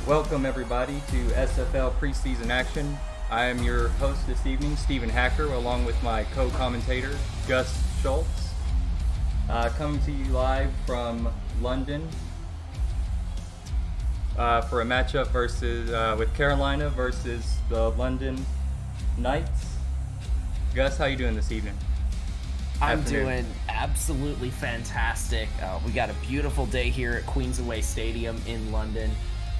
Welcome everybody to SFL preseason action. I am your host this evening, Stephen Hacker, along with my co-commentator, Gus Schultz. Coming to you live from London for a matchup with Carolina versus the London Knights. Gus, how you doing this evening? I'm doing absolutely fantastic. We got a beautiful day here at Queensway Stadium in London,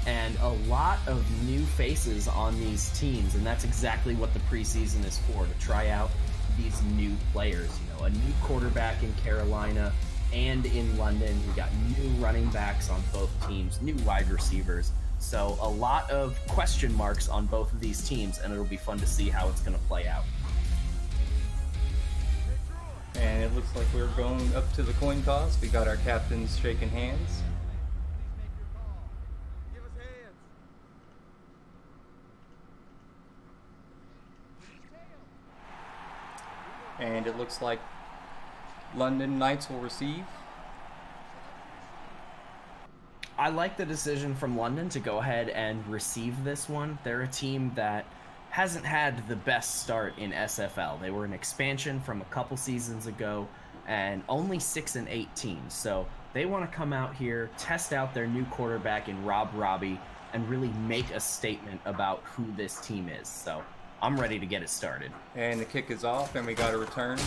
and a lot of new faces on these teams, and that's exactly what the preseason is for, to try out these new players. You know, a new quarterback in Carolina and in London. We got new running backs on both teams, new wide receivers. So a lot of question marks on both of these teams, and it'll be fun to see how it's going to play out. And it looks like we're going up to the coin toss. We got our captains shaking hands. And it looks like London Knights will receive. I like the decision from London to go ahead and receive this one. They're a team that hasn't had the best start in SFL. They were an expansion from a couple seasons ago and only 6-8 teams. So they want to come out here, test out their new quarterback in Robbie, and really make a statement about who this team is. So I'm ready to get it started. And the kick is off, and we got a return.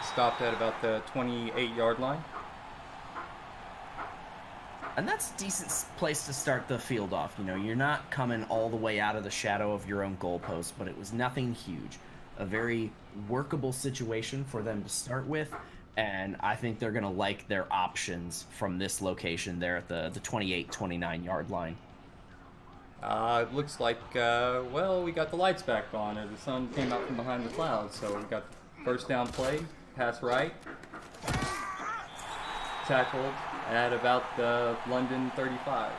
Stopped at about the 28-yard line. And that's a decent place to start the field off. You know, you're not coming all the way out of the shadow of your own goalpost, but it was nothing huge. A very workable situation for them to start with, and I think they're going to like their options from this location there at the 28, 29-yard line. It looks like, well, we got the lights back on, or the sun came out from behind the clouds, so we got first down play, pass right, tackled at about the London 35.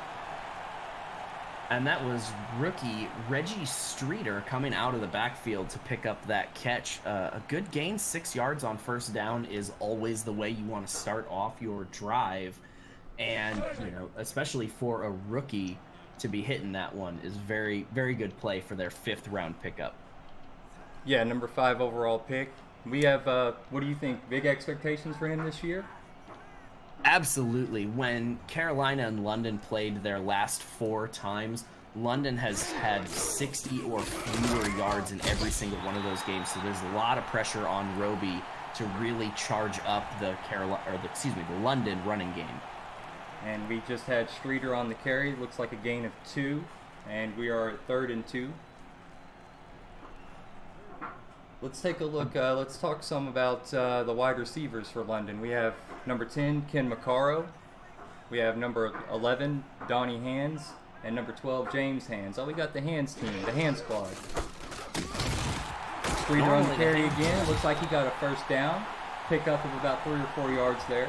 And that was rookie Reggie Streeter coming out of the backfield to pick up that catch. A good gain, 6 yards on first down, is always the way you want to start off your drive. And, you know, especially for a rookie to be hitting that one is very, very good play for their 5th round pickup. Yeah, number 5 overall pick. We have, what do you think, big expectations for him this year? Absolutely. When Carolina and London played their last 4 times, London has had 60 or fewer yards in every single one of those games. So there's a lot of pressure on Roby to really charge up the London running game. And we just had Streeter on the carry. Looks like a gain of 2, and we are at 3rd and 2. Let's take a look. Let's talk some about the wide receivers for London. We have number 10, Ken McCarro. We have number 11, Donnie Hands, and number 12, James Hands. Oh, we got the Hands team, the Hands squad. Streeter on the carry again. Looks like he got a first down. Pickup of about 3 or 4 yards there.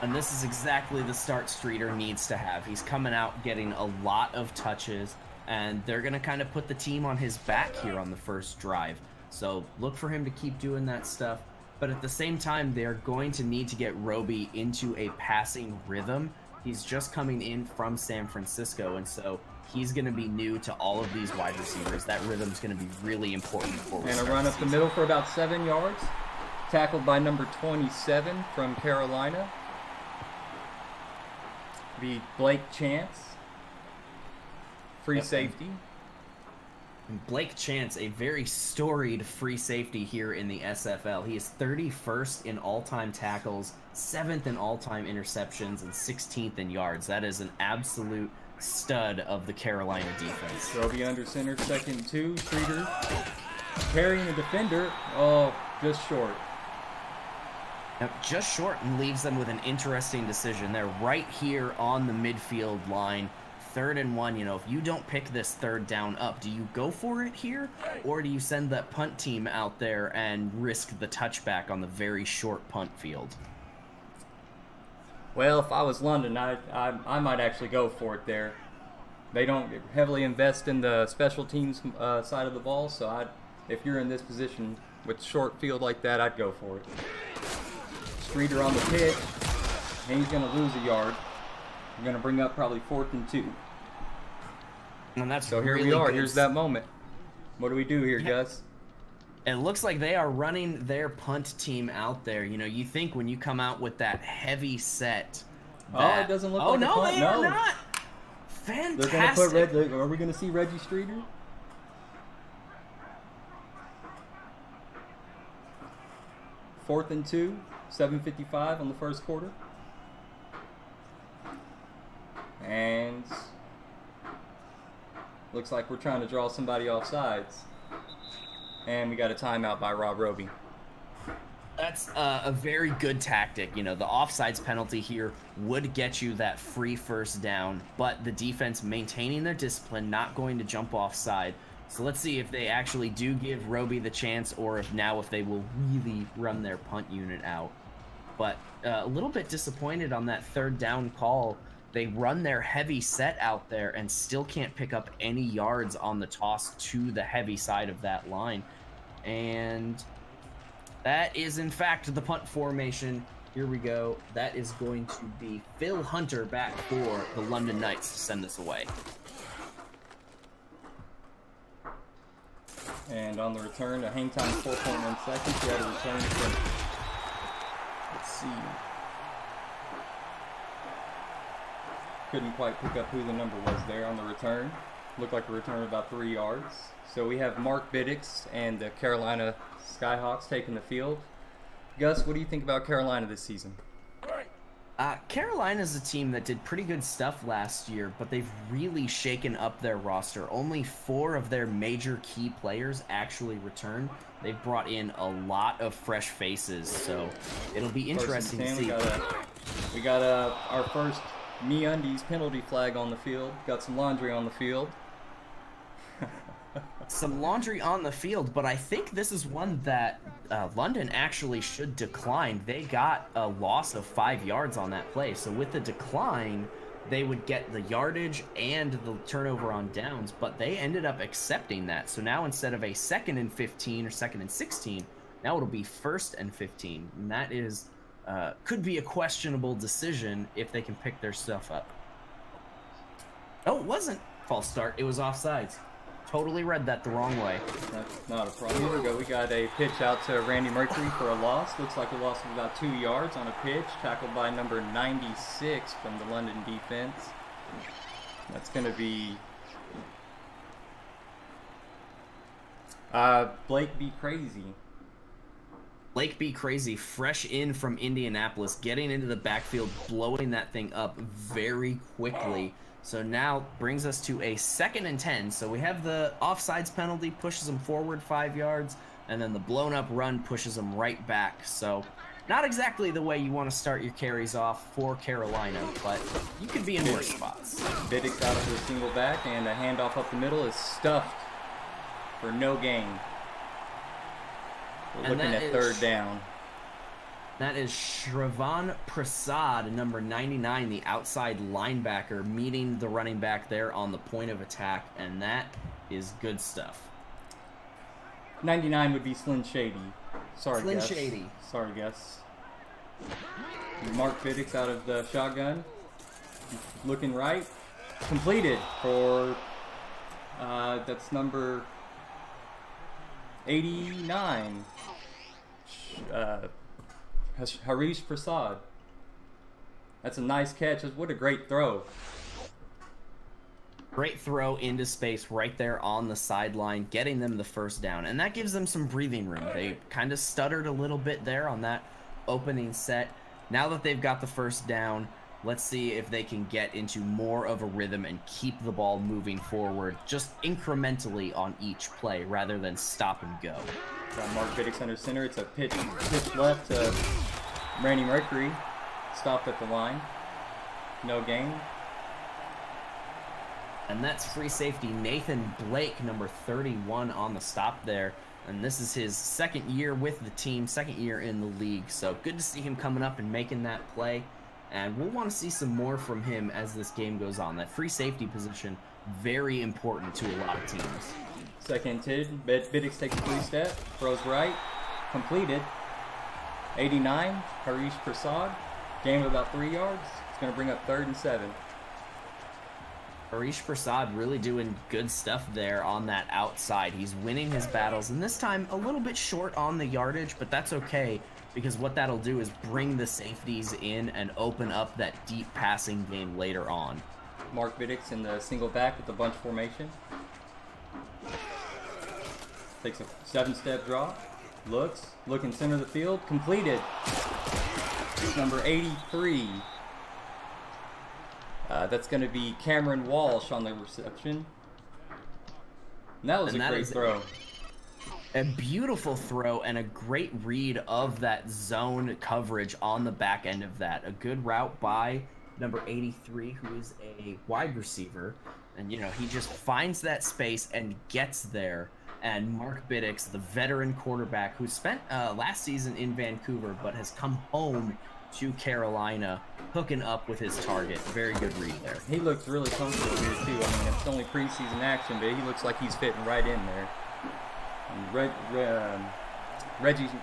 And this is exactly the start Streeter needs to have. He's coming out getting a lot of touches, and they're going to kind of put the team on his back here on the first drive. So look for him to keep doing that stuff. But at the same time, they're going to need to get Roby into a passing rhythm. He's just coming in from San Francisco, and so he's going to be new to all of these wide receivers. That rhythm's going to be really important for us. And a run up the middle for about 7 yards. Tackled by number 27 from Carolina. Be Blake Chance, free safety. And Blake Chance, a very storied free safety here in the SFL. He is 31st in all-time tackles, 7th in all-time interceptions, and 16th in yards. That is an absolute stud of the Carolina defense. Roby under center, 2nd and 2. Streeter carrying a defender. Oh, just short. Just short, and leaves them with an interesting decision. They're right here on the midfield line, 3rd and 1. You know, if you don't pick this 3rd down up, do you go for it here, or do you send that punt team out there and risk the touchback on the very short punt field? Well, if I was London, I might actually go for it there. They don't heavily invest in the special teams side of the ball, so if you're in this position with short field like that, I'd go for it. Streeter on the pitch, and he's going to lose a yard. We're going to bring up probably 4th and 2. And that's so here really we are. good. Here's that moment. What do we do here, Gus? It looks like they are running their punt team out there. You know, you think when you come out with that heavy set. That... Oh, it doesn't look like a punt. Oh, no, they are not. Fantastic. They're going to put are we going to see Reggie Streeter? Fourth and 2, 7:55 on the first quarter. And looks like we're trying to draw somebody off sides. And we got a timeout by Rob Roby. That's a very good tactic. You know, the offsides penalty here would get you that free first down, but the defense maintaining their discipline, not going to jump offside. So let's see if they actually do give Roby the chance, or if they will really run their punt unit out. But a little bit disappointed on that 3rd down call. They run their heavy set out there and still can't pick up any yards on the toss to the heavy side of that line. And that is, in fact, the punt formation. Here we go. That is going to be Phil Hunter back for the London Knights to send this away. And on the return, a hang time of 4.1 seconds. We had a return from, let's see. Couldn't quite pick up who the number was there on the return. Looked like a return of about 3 yards. So we have Mark Biddix and the Carolina Skyhawks taking the field. Gus, what do you think about Carolina this season? Carolina's a team that did pretty good stuff last year, but they've really shaken up their roster. Only 4 of their major key players actually returned. They've brought in a lot of fresh faces, so it'll be interesting to see. We got our first MeUndies penalty flag on the field. Got some laundry on the field. Some laundry on the field, but I think this is one that London actually should decline. They got a loss of 5 yards on that play, so with the decline, they would get the yardage and the turnover on downs, but they ended up accepting that. So now instead of a 2nd and 15 or 2nd and 16, now it'll be 1st and 15, and that is could be a questionable decision if they can pick their stuff up. Oh, it wasn't false start. It was offsides. Totally read that the wrong way. That's not a problem. Here we go. We got a pitch out to Randy Mercury for a loss. Looks like a loss of about 2 yards on a pitch. Tackled by number 96 from the London defense. That's going to be Blake B. Crazy. Blake B. Crazy, fresh in from Indianapolis, getting into the backfield, blowing that thing up very quickly. So now brings us to a 2nd and 10. So we have the offsides penalty, pushes them forward 5 yards, and then the blown up run pushes them right back. So not exactly the way you want to start your carries off for Carolina, but you could be in worse spots. Biddix out of the single back, and a handoff up the middle is stuffed for no gain. We're looking at 3rd down. That is Shravan Prasad, number 99, the outside linebacker, meeting the running back there on the point of attack, and that is good stuff. 99 would be Slyn Shady. Sorry, Slyn Gus. Shady. Sorry, Gus. Mark Biddix out of the shotgun. Looking right. Completed for, that's number 89. Harish Prasad. That's a nice catch. What a great throw. Great throw into space right there on the sideline, getting them the 1st down. And that gives them some breathing room. They kind of stuttered a little bit there on that opening set. Now that they've got the 1st down, let's see if they can get into more of a rhythm and keep the ball moving forward just incrementally on each play rather than stop and go. Got Mark Biddix under center. It's a pitch left to Randy Mercury. Stopped at the line. No gain. And that's free safety Nathan Blake, number 31, on the stop there. And this is his 2nd year with the team, 2nd year in the league. So good to see him coming up and making that play. And we'll want to see some more from him as this game goes on. That free safety position, very important to a lot of teams. 2nd tid. Biddix takes a 3-step. Throws right. Completed. 89. Harish Prasad. Gain of about 3 yards. It's going to bring up 3rd and 7. Harish Prasad really doing good stuff there on that outside. He's winning his battles, and this time a little bit short on the yardage, but that's okay, because what that'll do is bring the safeties in and open up that deep passing game later on. Mark Biddix in the single back with the bunch formation. Takes a 7-step drop. Looking center of the field. Completed. Number 83. That's going to be Cameron Walsh on the reception. And that was a great throw. A beautiful throw and a great read of that zone coverage on the back end of that. A good route by number 83, who is a wide receiver. And, you know, he just finds that space and gets there. And Mark Biddix, the veteran quarterback who spent last season in Vancouver but has come home to Carolina, hooking up with his target. Very good read there. He looks really comfortable here, too. I mean, it's only preseason action, but he looks like he's fitting right in there. And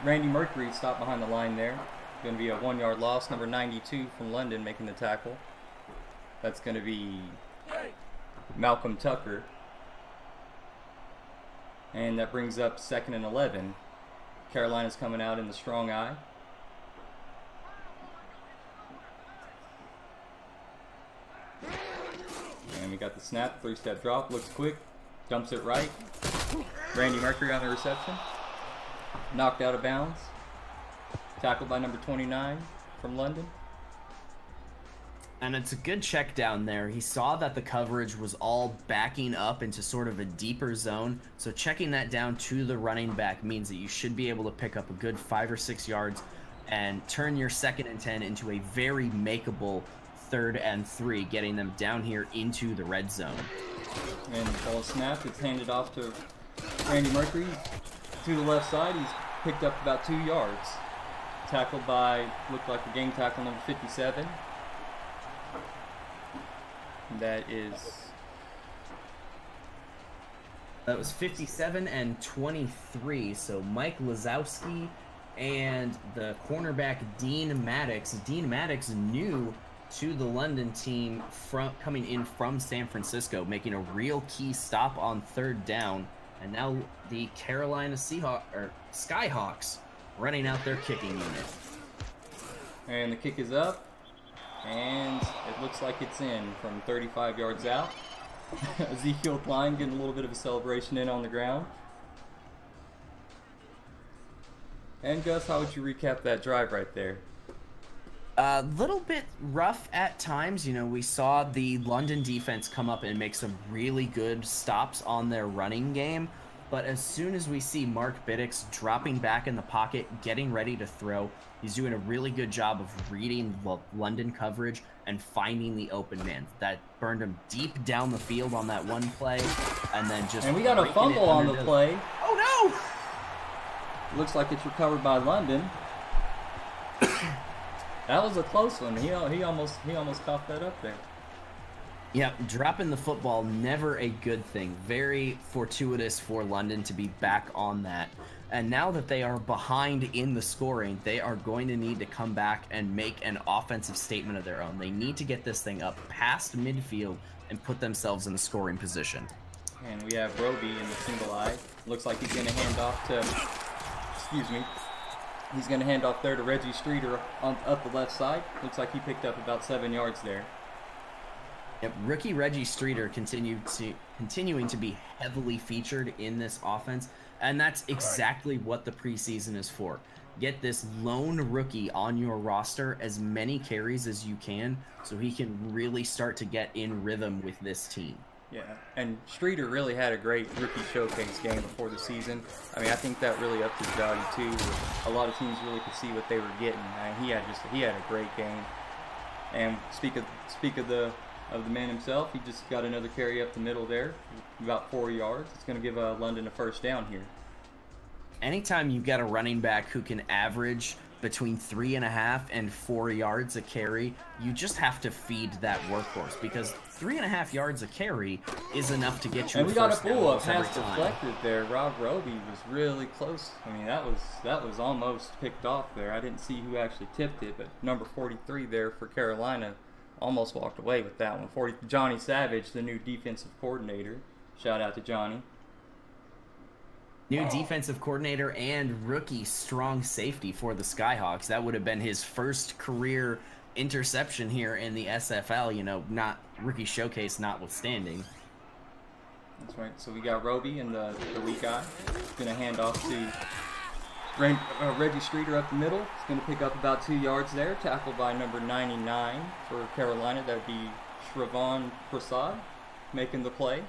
Randy Mercury stopped behind the line there. Going to be a 1-yard loss. Number 92 from London making the tackle. That's going to be Malcolm Tucker. And that brings up 2nd and 11. Carolina's coming out in the strong eye. And we got the snap, 3-step drop, looks quick, dumps it right. Randy Mercury on the reception. Knocked out of bounds. Tackled by number 29 from London. And it's a good check down there. He saw that the coverage was all backing up into sort of a deeper zone. So checking that down to the running back means that you should be able to pick up a good 5 or 6 yards and turn your 2nd and 10 into a very makeable 3rd and 3, getting them down here into the red zone. And the ball snapped. It's handed off to Randy Mercury to the left side. He's picked up about 2 yards. Tackled by, looked like a game tackle, number 57. That was 57 and 23. So Mike Lazowski and the cornerback Dean Maddox. Dean Maddox new to the London team coming in from San Francisco, making a real key stop on 3rd down. And now the Carolina Skyhawks running out their kicking unit. And the kick is up. And it looks like it's in from 35 yards out. Ezekiel Klein getting a little bit of a celebration in on the ground. And Gus, how would you recap that drive right there? A little bit rough at times. You know, we saw the London defense come up and make some really good stops on their running game. But as soon as we see Mark Biddix dropping back in the pocket, getting ready to throw, he's doing a really good job of reading London coverage and finding the open man. That burned him deep down the field on that one play, and then just... And we got a fumble on the play. Oh, no! Looks like it's recovered by London. That was a close one. He almost coughed that up there. Yeah, dropping the football, never a good thing. Very fortuitous for London to be back on that. And now that they are behind in the scoring, they are going to need to come back and make an offensive statement of their own. They need to get this thing up past midfield and put themselves in a scoring position. And we have Roby in the single eye. Looks like he's going to hand off to... Excuse me. He's going to hand off there to Reggie Streeter up the left side. Looks like he picked up about 7 yards there. Yep, rookie Reggie Streeter continuing to be heavily featured in this offense, and that's exactly what the preseason is for. Get this lone rookie on your roster as many carries as you can so he can really start to get in rhythm with this team. Yeah, and Streeter really had a great rookie showcase game before the season. I mean, I think that really upped his value too. A lot of teams really could see what they were getting. He had a great game. And speak of the man himself, he just got another carry up the middle there, about 4 yards. It's going to give London a first down here. Anytime you've got a running back who can average between 3.5 and 4 yards a carry, you just have to feed that workforce, because 3.5 yards a carry is enough to get you. And we got a pull up pass deflected there. Rob Roby was really close. I mean, that was almost picked off there. I didn't see who actually tipped it, but number 43 there for Carolina almost walked away with that one. Johnny Savage, the new defensive coordinator. Shout out to Johnny. New defensive coordinator and rookie strong safety for the Skyhawks. That would have been his first career interception here in the SFL, you know, not rookie showcase notwithstanding. That's right. So we got Roby in the weak eye. Going to hand off to Reggie Streeter up the middle. He's going to pick up about 2 yards there. Tackled by number 99 for Carolina. That would be Shravon Prasad making the play.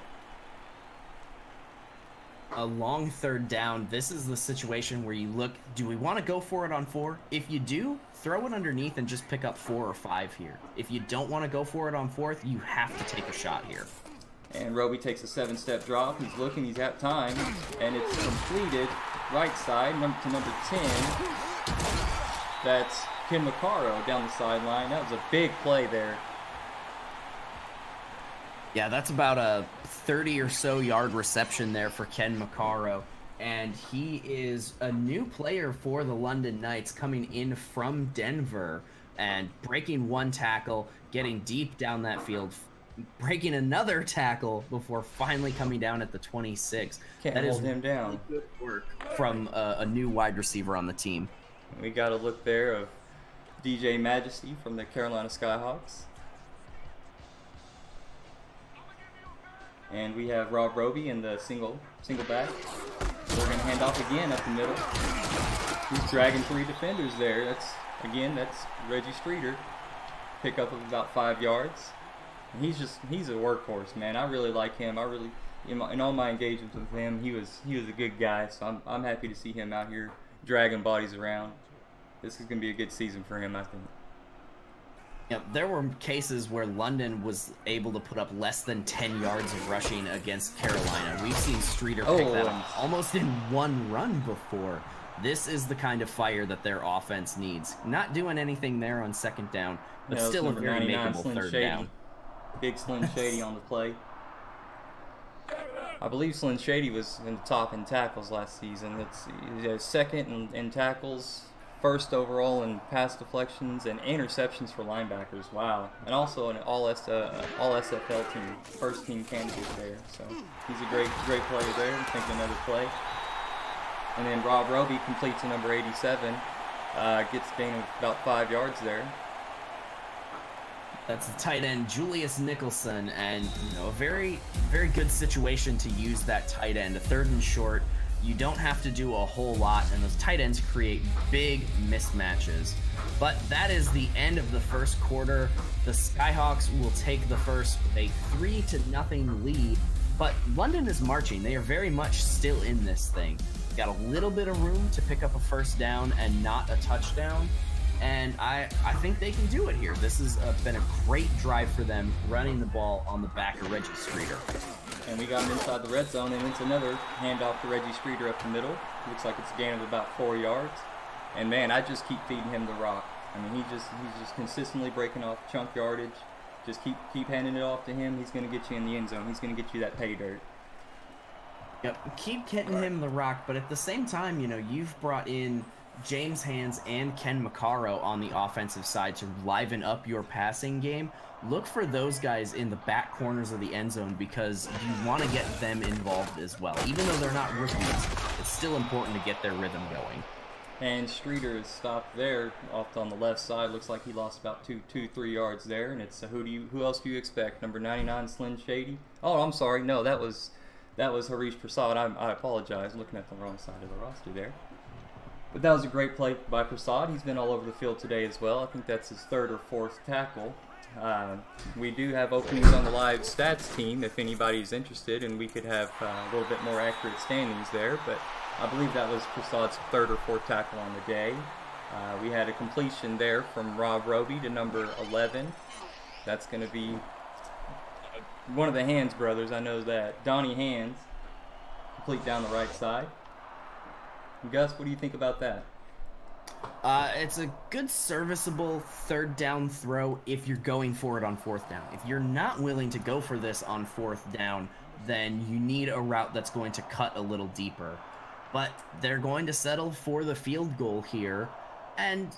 A long third down. This is the situation where you look, do we want to go for it on 4? If you do, throw it underneath and just pick up 4 or 5 here. If you don't want to go for it on 4th, you have to take a shot here. And Roby takes a 7-step drop. He's looking, he's at time, and it's completed right side to number 10. That's Ken Macaro down the sideline. That was a big play there. Yeah, that's about a 30 or so yard reception there for Ken Macaro. And he is a new player for the London Knights, coming in from Denver and breaking 1 tackle, getting deep down that field, breaking another tackle before finally coming down at the 26. Can't hold him down. Really good work from a new wide receiver on the team. We got a look there of DJ Majesty from the Carolina Skyhawks. And we have Rob Roby in the single back. We're going to hand off again up the middle. He's dragging 3 defenders there. That's Reggie Streeter. Pick up of about 5 yards. And he's a workhorse, man. I really like him. In all my engagements with him, he was a good guy. So I'm happy to see him out here dragging bodies around. This is going to be a good season for him, I think. Yeah, there were cases where London was able to put up less than 10 yards of rushing against Carolina. We've seen Streeter pick that up almost in 1 run before. This is the kind of fire that their offense needs. Not doing anything there on 2nd down, but still a very makeable 3rd down. Big Slim Shady on the play. I believe Slim Shady was in the top in tackles last season. He's 2nd in tackles, 1st overall in pass deflections and interceptions for linebackers. Wow. And also an all SFL team, 1st team candidate there. So he's a great player there. I'm thinking another play. And then Rob Roby completes to number 87. Gets a gain of about 5 yards there. That's the tight end Julius Nicholson, and a very, very good situation to use that tight end. A 3rd and short. You don't have to do a whole lot, and those tight ends create big mismatches. But that is the end of the 1st quarter. The Skyhawks will take the first with a 3-0 lead, but London is marching. They are very much still in this thing. Got a little bit of room to pick up a 1st down and not a touchdown, and I think they can do it here. This has been a great drive for them, running the ball on the back of Reggie Streeter. And we got him inside the red zone, and it's another handoff to Reggie Streeter up the middle. Looks like it's a gain of about 4 yards. And man, I just keep feeding him the rock. I mean, he's just consistently breaking off chunk yardage. Just keep handing it off to him. He's going to get you in the end zone. He's going to get you that pay dirt. Yep, keep getting him the rock, but at the same time, you've brought in James Hands and Ken Macaro on the offensive side to liven up your passing game. Look for those guys in the back corners of the end zone because you want to get them involved as well. Even though they're not rookies, it's still important to get their rhythm going. And Streeter is stopped there off on the left side. Looks like he lost about 3 yards there. And it's who else do you expect? Number 99, Slim Shady. Oh, I'm sorry. No, that was Harish Prasad. I apologize. Looking at the wrong side of the roster there. But that was a great play by Prasad. He's been all over the field today as well. I think that's his 3rd or 4th tackle. We do have openings on the live stats team if anybody's interested, and we could have a little bit more accurate standings there, but I believe that was Prasad's 3rd or 4th tackle on the day. We had a completion there from Rob Roby to number 11. That's going to be one of the Hands brothers, I know that. Donnie Hands, complete down the right side. Gus, what do you think about that? It's a good serviceable 3rd down throw if you're going for it on 4th down. If you're not willing to go for this on 4th down, then you need a route that's going to cut a little deeper. But they're going to settle for the field goal here, And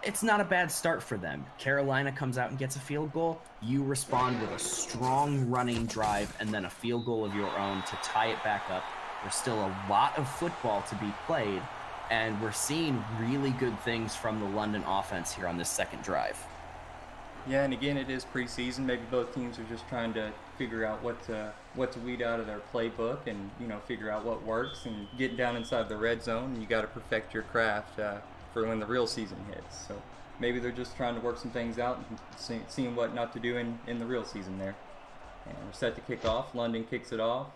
it's not a bad start for them. Carolina comes out and gets a field goal. You respond with a strong running drive and then a field goal of your own to tie it back up. There's still a lot of football to be played, and we're seeing really good things from the London offense here on this second drive. Yeah, and again, it is preseason. Maybe both teams are just trying to figure out what to weed out of their playbook, and figure out what works, and get down inside the red zone. And you got to perfect your craft for when the real season hits. So maybe they're just trying to work some things out and seeing what not to do in the real season there. And we're set to kick off. London kicks it off.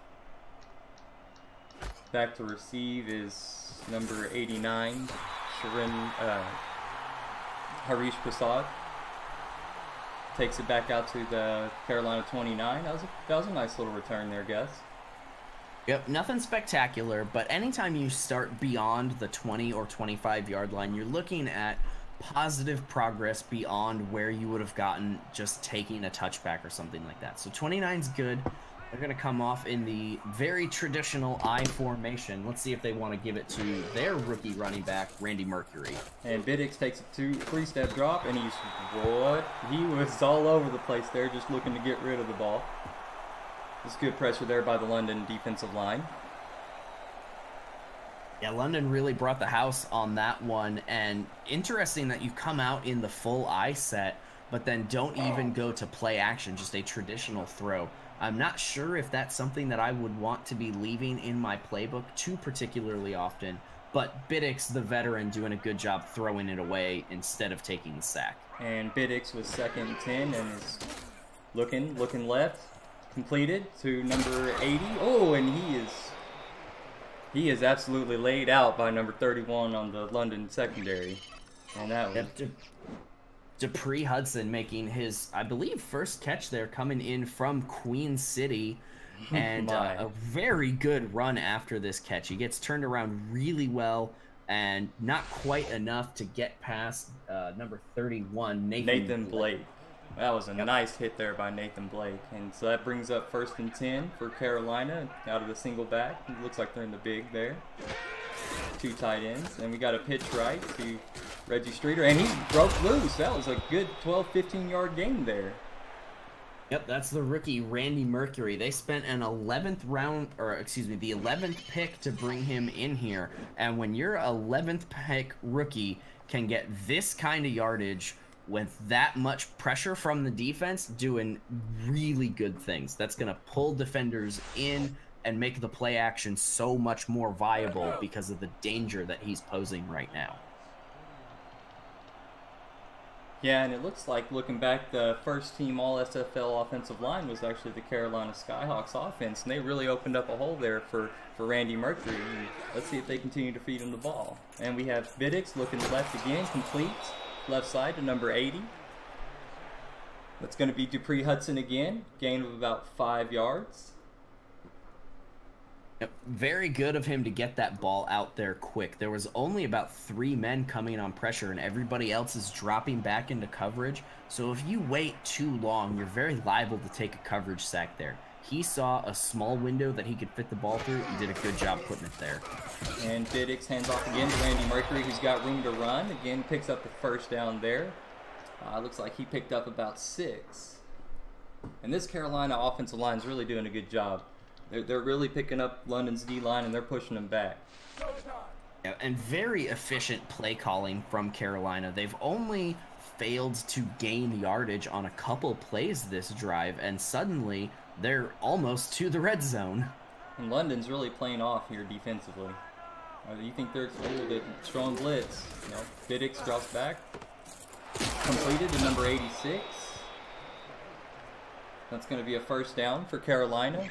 Back to receive is number 89, Harish Prasad. Takes it back out to the Carolina 29. That was a nice little return there, Gus. Yep, nothing spectacular, but anytime you start beyond the 20 or 25 yard line, you're looking at positive progress beyond where you would have gotten just taking a touchback or something like that. So 29's good. They're going to come off in the very traditional I formation. Let's see if they want to give it to their rookie running back, Randy Mercury. And Biddix takes a 3-step drop, and he was all over the place there, just looking to get rid of the ball. It's good pressure there by the London defensive line. Yeah, London really brought the house on that one, and interesting that you come out in the full I set, but then don't even go to play action, just a traditional throw. I'm not sure if that's something that I would want to be leaving in my playbook too particularly often, but Biddix, the veteran, doing a good job throwing it away instead of taking the sack. And Biddix was 2nd and 10 and is looking left, completed to number 80. Oh, and he is absolutely laid out by number 31 on the London secondary. And that was... Dupree Hudson making his, I believe, first catch there, coming in from Queen City, and a very good run after this catch. He gets turned around really well, and not quite enough to get past number 31, Nathan Blake. That was a nice hit there by Nathan Blake. And so that brings up 1st and 10 for Carolina out of the single back. It looks like they're in the big there. 2 tight ends. And we got a pitch right to Reggie Streeter, and he broke loose. That was a good 12-15 yard gain there. Yep, that's the rookie Randy Mercury. They spent an 11th the 11th pick to bring him in here. And when your 11th pick rookie can get this kind of yardage with that much pressure from the defense, doing really good things. That's going to pull defenders in and make the play action so much more viable because of the danger that he's posing right now. Yeah, and it looks like, looking back, the first team All-SFL offensive line was actually the Carolina Skyhawks offense, and they really opened up a hole there for Randy Mercury. Let's see if they continue to feed him the ball. And we have Biddix looking left again, complete, left side to number 80. That's going to be Dupree Hudson again, gain of about 5 yards. Yep, very good of him to get that ball out there quick. There was only about 3 men coming on pressure, and everybody else is dropping back into coverage. So if you wait too long, you're very liable to take a coverage sack there. He saw a small window that he could fit the ball through. He did a good job putting it there. And Biddix hands off again to Randy Mercury, who's got room to run. Again, picks up the first down there. Looks like he picked up about 6. And this Carolina offensive line is really doing a good job. They're really picking up London's D-line, and they're pushing them back. Yeah, and very efficient play calling from Carolina. They've only failed to gain yardage on a couple plays this drive, and suddenly they're almost to the red zone. And London's really playing off here defensively. You think they're a little bit strong blitz? Biddix drops back. Completed to number 86. That's going to be a first down for Carolina.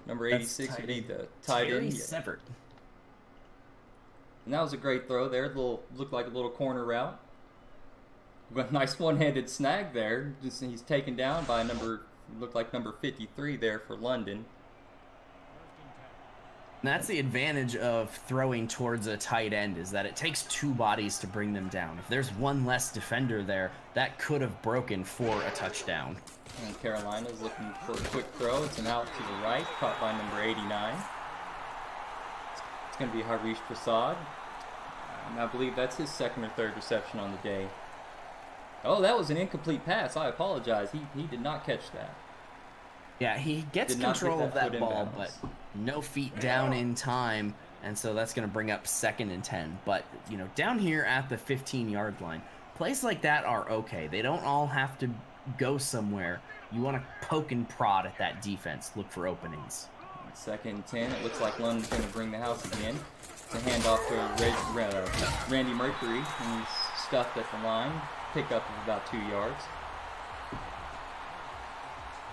Number 86 would be the tight end. Severed. And that was a great throw there. Looked like a little corner route. But nice one-handed snag there. He's taken down by looked like number 53 there for London. And that's the advantage of throwing towards a tight end, is that it takes 2 bodies to bring them down. If there's one less defender there, that could have broken for a touchdown. And Carolina's looking for a quick throw. It's an out to the right, caught by number 89. It's going to be Harish Prasad. And I believe that's his second or third reception on the day. Oh, that was an incomplete pass. I apologize. He did not catch that. Yeah, he gets control of that ball, but no feet down in time, and so that's going to bring up 2nd and 10. But, you know, down here at the 15-yard line, plays like that are okay. They don't all have to go somewhere. You want to poke and prod at that defense, look for openings. 2nd and 10. It looks like London's going to bring the house again. It's a handoff to Randy Mercury, and he's stuffed at the line. Pickup of about 2 yards.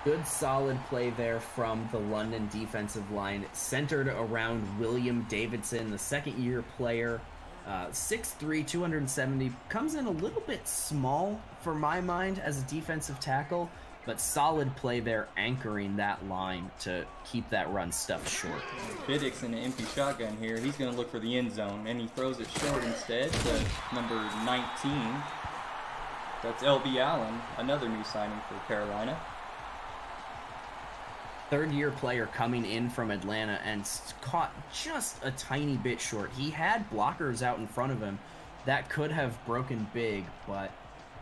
Good solid play there from the London defensive line, centered around William Davidson, the second-year player, 6'3", 270, comes in a little bit small for my mind as a defensive tackle, but solid play there anchoring that line to keep that run stuffed short. Biddick's in an empty shotgun here. He's going to look for the end zone, and he throws it short instead to number 19. That's L.B. Allen, another new signing for Carolina. Third-year player coming in from Atlanta and caught just a tiny bit short. He had blockers out in front of him that could have broken big, but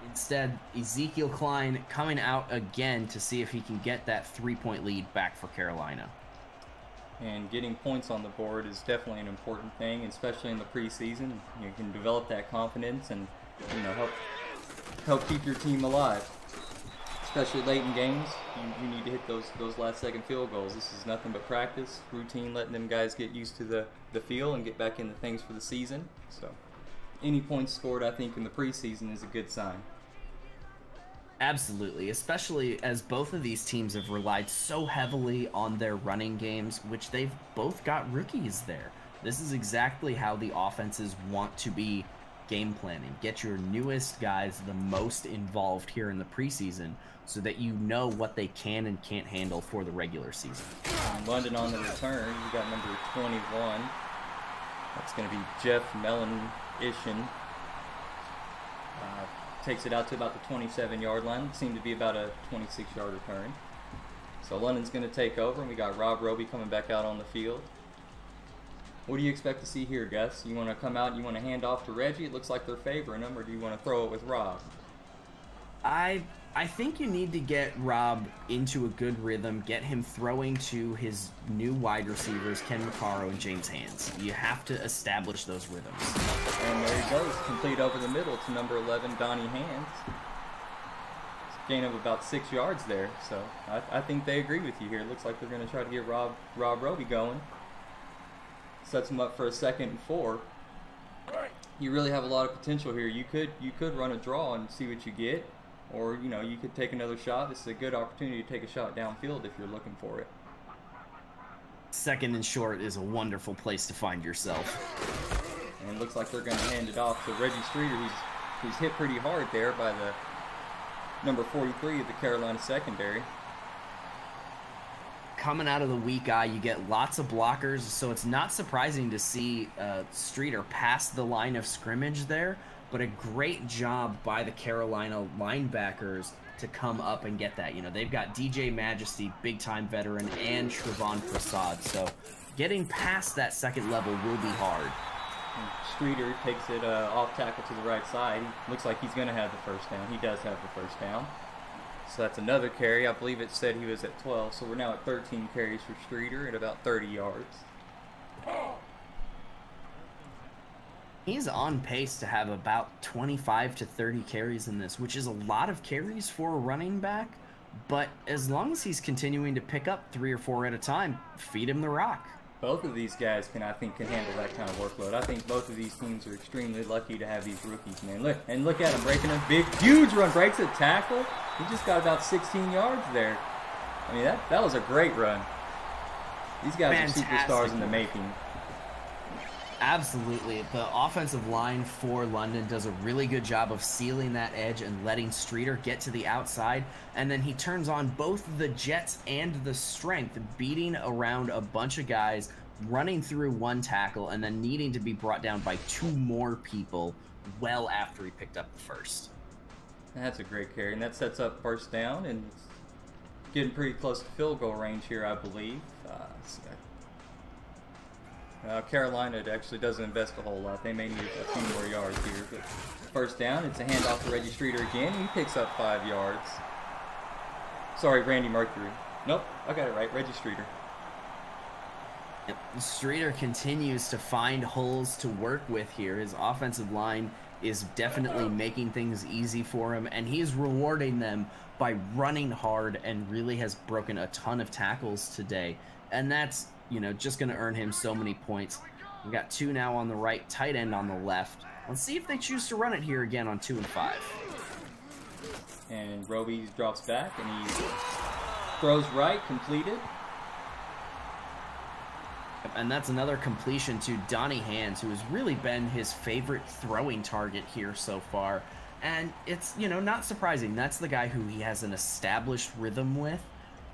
instead Ezekiel Klein coming out again to see if he can get that 3-point lead back for Carolina. And getting points on the board is definitely an important thing, especially in the preseason. You can develop that confidence and, you know, help keep your team alive. Especially late in games, you need to hit those last-second field goals. This is nothing but practice, routine, letting them guys get used to the feel and get back into things for the season. So any points scored, I think, in the preseason is a good sign. Absolutely, especially as both of these teams have relied so heavily on their running games, which they've both got rookies there. This is exactly how the offenses want to be game planning. Get your newest guys the most involved here in the preseason so that you know what they can and can't handle for the regular season. London on the return, you got number 21. That's going to be Jeff Mellon-Ishin. Takes it out to about the 27-yard line. It seemed to be about a 26-yard return. So London's going to take over, and we got Rob Roby coming back out on the field. What do you expect to see here, Gus? You want to come out and you want to hand off to Reggie? It looks like they're favoring him, or do you want to throw it with Rob? I think you need to get Rob into a good rhythm, get him throwing to his new wide receivers, Ken McCarro and James Hands. You have to establish those rhythms. And there he goes, complete over the middle to number 11, Donnie Hands. Gain of about 6 yards there, so I think they agree with you here. It looks like they're going to try to get Rob Roby going. Sets him up for a 2nd and 4. You really have a lot of potential here. You could run a draw and see what you get, or you know, you could take another shot. This is a good opportunity to take a shot downfield if you're looking for it. 2nd and short is a wonderful place to find yourself. And it looks like they're going to hand it off to Reggie Streeter. He's hit pretty hard there by the number 43 of the Carolina secondary. Coming out of the weak eye, you get lots of blockers, so it's not surprising to see Streeter pass the line of scrimmage there, but a great job by the Carolina linebackers to come up and get that. You know, they've got DJ Majesty, big-time veteran, and Trevon Prasad, so getting past that second level will be hard. And Streeter takes it off tackle to the right side. Looks like he's going to have the first down. He does have the first down. So that's another carry. I believe it said he was at 12, so we're now at 13 carries for Streeter at about 30 yards. He's on pace to have about 25 to 30 carries in this, which is a lot of carries for a running back, but as long as he's continuing to pick up 3 or 4 at a time, feed him the rock. Both of these guys can handle that kind of workload. I think both of these teams are extremely lucky to have these rookies, man. Look at him breaking a big, huge run, breaks a tackle. He just got about 16 yards there. I mean, that was a great run. These guys are superstars in the making. Absolutely. The offensive line for London does a really good job of sealing that edge and letting Streeter get to the outside, and then he turns on both the jets and the strength, beating around a bunch of guys, running through one tackle, and then needing to be brought down by 2 more people well after he picked up the first. That's a great carry, and that sets up first down, and it's getting pretty close to field goal range here, I believe. Carolina actually doesn't invest a whole lot. They may need a few more yards here. But first down, it's a handoff to Reggie Streeter again. He picks up 5 yards. Sorry, Randy Mercury. Nope, I got it right. Reggie Streeter. Yep. Streeter continues to find holes to work with here. His offensive line is definitely making things easy for him, and he's rewarding them by running hard and really has broken a ton of tackles today. And that's, you know, just going to earn him so many points. We got 2 now on the right, tight end on the left. Let's see if they choose to run it here again on 2 and 5. And Roby drops back, and he throws right, completed. And that's another completion to Donnie Hands, who has really been his favorite throwing target here so far. And it's, you know, not surprising. That's the guy who he has an established rhythm with.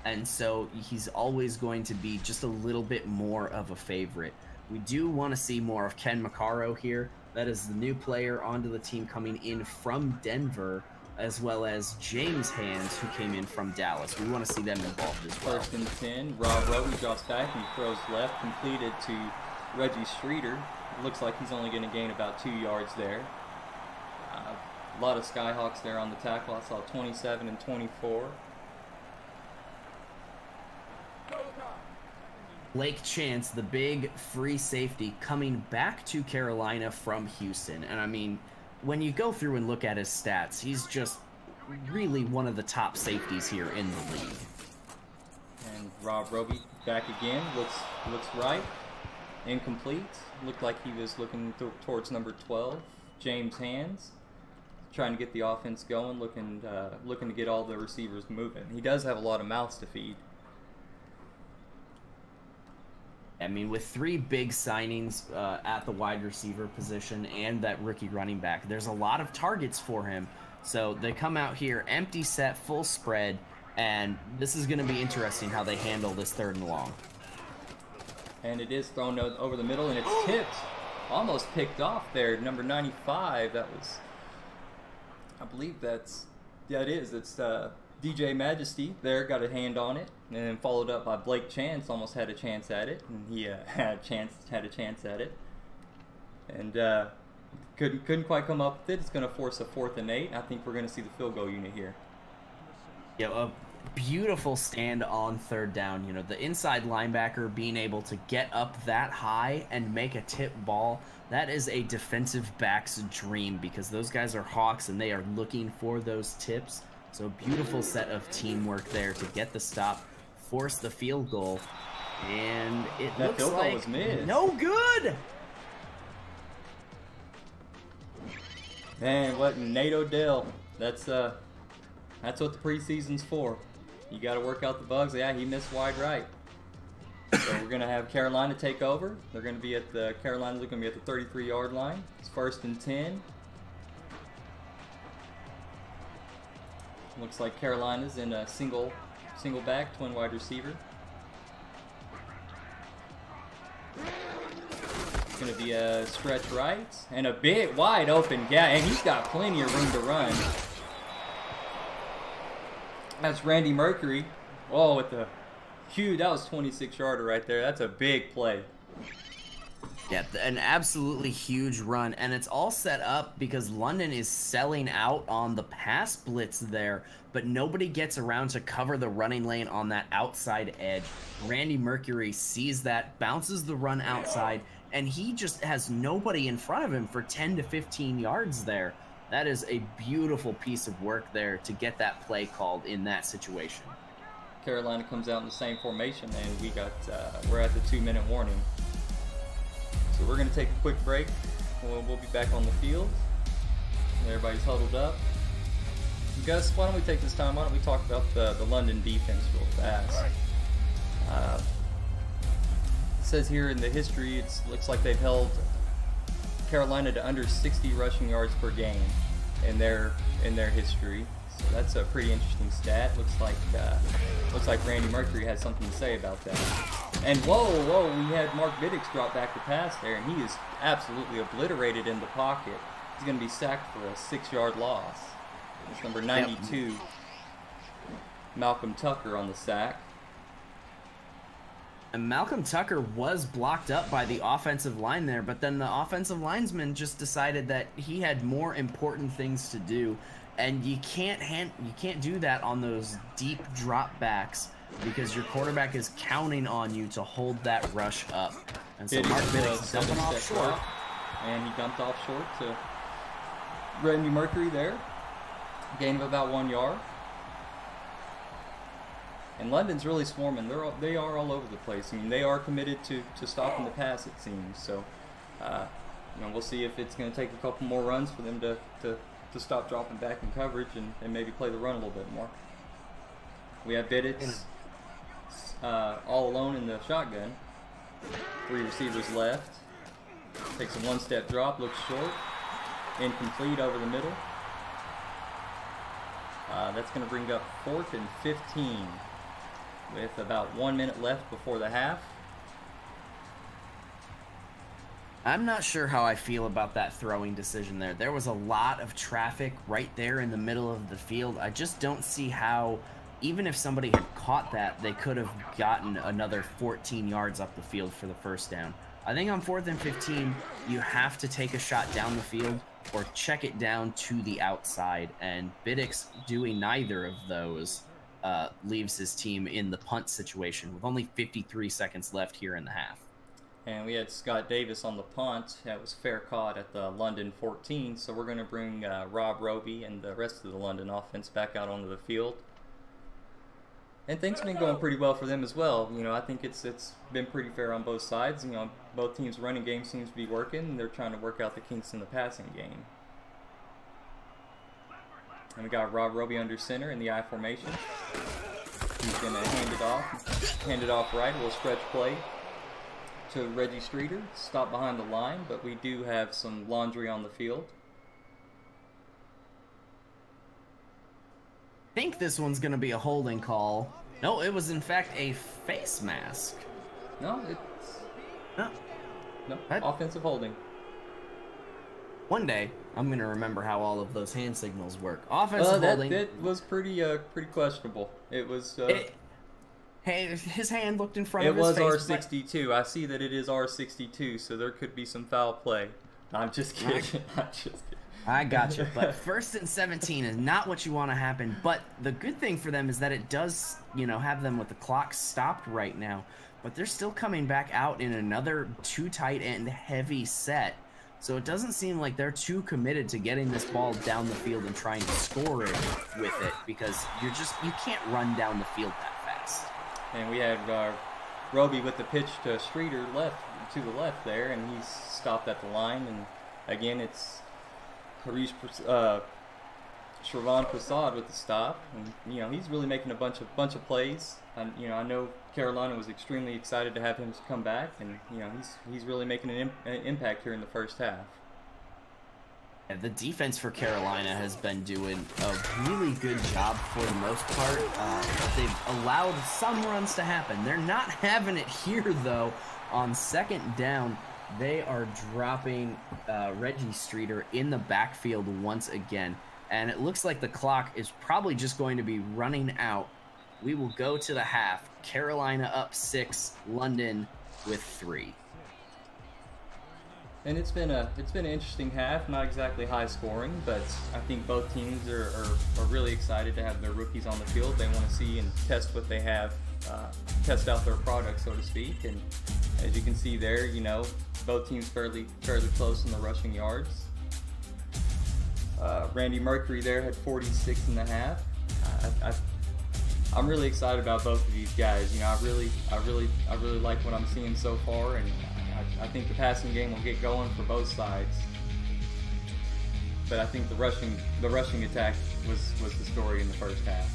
And so he's always going to be just a little bit more of a favorite. We do want to see more of Ken Macaro here. That is the new player onto the team coming in from Denver, as well as James Hands, who came in from Dallas. We want to see them involved as well. First and 10, Rob Roby drops back and he throws left, completed to Reggie Streeter. It looks like he's only going to gain about 2 yards there. A lot of Skyhawks there on the tackle. I saw 27 and 24. Blake Chance, the big free safety, coming back to Carolina from Houston. And I mean, when you go through and look at his stats, he's just really one of the top safeties here in the league. And Rob Roby back again, looks right, incomplete. Looked like he was looking towards number 12, James Hands, trying to get the offense going, looking to get all the receivers moving. He does have a lot of mouths to feed. I mean, with 3 big signings at the wide receiver position and that rookie running back, there's a lot of targets for him. So they come out here, empty set, full spread, and this is going to be interesting how they handle this 3rd and long. And it is thrown over the middle, and it's tipped. Almost picked off there. Number 95, that was, I believe that's, yeah, it is. It's DJ Majesty there, got a hand on it, and then followed up by Blake Chance, almost had a chance at it, and he had a chance at it, and couldn't quite come up with it. It's going to force a 4th and 8. I think we're going to see the field goal unit here. Yeah, a beautiful stand on 3rd down. You know, the inside linebacker being able to get up that high and make a tip ball, that is a defensive back's dream, because those guys are hawks and they are looking for those tips. So a beautiful set of teamwork there to get the stop, force the field goal, and it that looks field goal like was missed. No good. Man, what Nate Odell? That's what the preseason's for. You got to work out the bugs. Yeah, he missed wide right. So we're gonna have Carolina take over. They're gonna be at the Carolina's gonna be at the 33-yard line. It's 1st and 10. Looks like Carolina's in a single back, twin wide receiver. It's going to be a stretch right and a big wide open gap, and he's got plenty of room to run. That's Randy Mercury. Oh, with the huge, that was 26-yarder right there. That's a big play. Yeah, an absolutely huge run, and it's all set up because London is selling out on the pass blitz there, but nobody gets around to cover the running lane on that outside edge. Randy Mercury sees that, bounces the run outside, and he just has nobody in front of him for 10 to 15 yards there. That is a beautiful piece of work there to get that play called in that situation. Carolina comes out in the same formation, and we're at the 2-minute warning. So we're going to take a quick break. We'll be back on the field. Everybody's huddled up. Gus, why don't we take this time? Why don't we talk about the London defense real fast? It says here in the history, it looks like they've held Carolina to under 60 rushing yards per game in their history. So that's a pretty interesting stat. Looks like Randy Mercury has something to say about that. And whoa, we had Mark Vidic drop back to pass there, and he is absolutely obliterated in the pocket. He's going to be sacked for a 6-yard loss. It's number 92, Malcolm Tucker on the sack. And Malcolm Tucker was blocked up by the offensive line there, but then the offensive linesman just decided that he had more important things to do, and you can't do that on those deep drop backs because your quarterback is counting on you to hold that rush up. And so Mark Biddick's dumping off short, and he dumped off short to Randy Mercury there. Gain of about 1 yard. And London's really swarming. They are all over the place. I mean, they are committed to stopping the pass, it seems. So, we'll see if it's going to take a couple more runs for them to stop dropping back in coverage and maybe play the run a little bit more. We have Bidditz all alone in the shotgun. 3 receivers left. Takes a one-step drop, looks short. Incomplete over the middle. That's going to bring up 4th and 15 with about 1 minute left before the half. I'm not sure how I feel about that throwing decision there. There was a lot of traffic right there in the middle of the field. I just don't see how, even if somebody had caught that, they could have gotten another 14 yards up the field for the first down. I think on 4th and 15, you have to take a shot down the field or check it down to the outside, and Biddick's doing neither of those leaves his team in the punt situation with only 53 seconds left here in the half. And we had Scott Davis on the punt. That was fair caught at the London 14, so we're going to bring Rob Roby and the rest of the London offense back out onto the field. And things have been going pretty well for them as well. I think it's been pretty fair on both sides. Both teams' running game seems to be working, and they're trying to work out the kinks in the passing game. And we got Rob Roby under center in the I formation. He's going to hand it off right, a little stretch play to Reggie Streeter. Stop behind the line, but we do have some laundry on the field. I think this one's going to be a holding call. No, it was in fact a face mask. No, offensive holding. One day, I'm going to remember how all of those hand signals work. Offensive holding. That was pretty questionable. It was... his hand looked in front of his face. It was R62. I see that it is R62, so there could be some foul play. I'm just kidding. I gotcha. But 1st and 17 is not what you want to happen. But the good thing for them is that it does, have them with the clock stopped right now. But they're still coming back out in another 2 tight end heavy set. So it doesn't seem like they're too committed to getting this ball down the field and trying to score it with it, because you can't run down the field that fast. And we had Roby with the pitch to Streeter to the left there, and he's stopped at the line. And again, it's Harish Shravan Prasad with the stop, and he's really making a bunch of plays. And I know Carolina was extremely excited to have him come back, and he's really making an impact here in the first half. Yeah, the defense for Carolina has been doing a really good job for the most part. They've allowed some runs to happen. They're not having it here though. On 2nd down, they are dropping Reggie Streeter in the backfield once again. And it looks like the clock is probably just going to be running out. We will go to the half. Carolina up 6, London with 3. And it's been an interesting half, not exactly high scoring, but I think both teams are really excited to have their rookies on the field. They want to see and test what they have, test out their product, so to speak. And as you can see there, both teams fairly close in the rushing yards. Randy Mercury there had 46.5. I'm really excited about both of these guys. I really like what I'm seeing so far, and I think the passing game will get going for both sides. But I think the rushing attack was the story in the first half.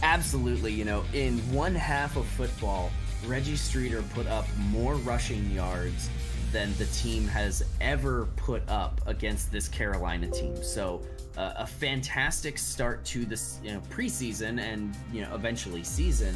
Absolutely. In one half of football, Reggie Streeter put up more rushing yards than the team has ever put up against this Carolina team. So a fantastic start to this preseason and eventually season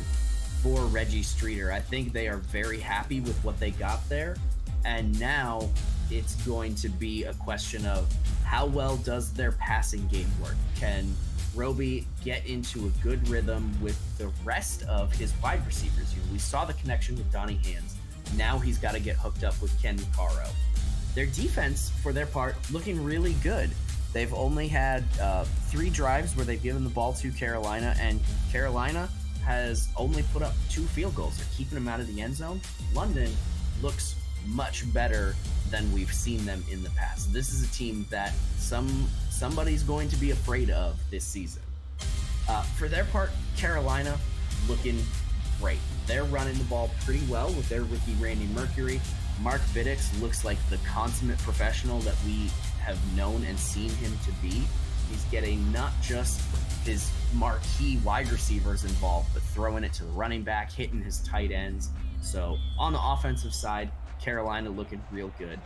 for Reggie Streeter. I think they are very happy with what they got there, and now it's going to be a question of how well does their passing game work. Can Roby get into a good rhythm with the rest of his wide receivers. We saw the connection with Donnie Hands. Now he's got to get hooked up with Ken Macaro. Their defense, for their part, looking really good. They've only had 3 drives where they've given the ball to Carolina, and Carolina has only put up 2 field goals. They're keeping them out of the end zone. London looks much better than we've seen them in the past. This is a team that somebody's going to be afraid of this season. For their part, Carolina looking great. They're running the ball pretty well with their rookie Randy Mercury. Mark Viddix looks like the consummate professional that we have known and seen him to be. He's getting not just his marquee wide receivers involved, but throwing it to the running back, hitting his tight ends. So on the offensive side, Carolina looking real good.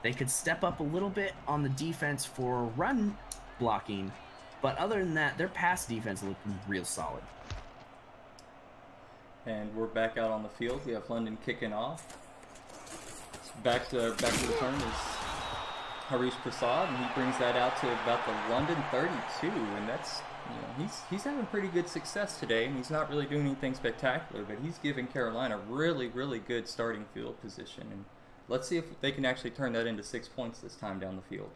They could step up a little bit on the defense for run blocking, but other than that, their pass defense looking real solid. And we're back out on the field. We have London kicking off. Back to return is Harish Prasad, and he brings that out to about the London 32, and that's, he's having pretty good success today, and he's not really doing anything spectacular, but he's giving Carolina really, really good starting field position, and let's see if they can actually turn that into 6 points this time down the field.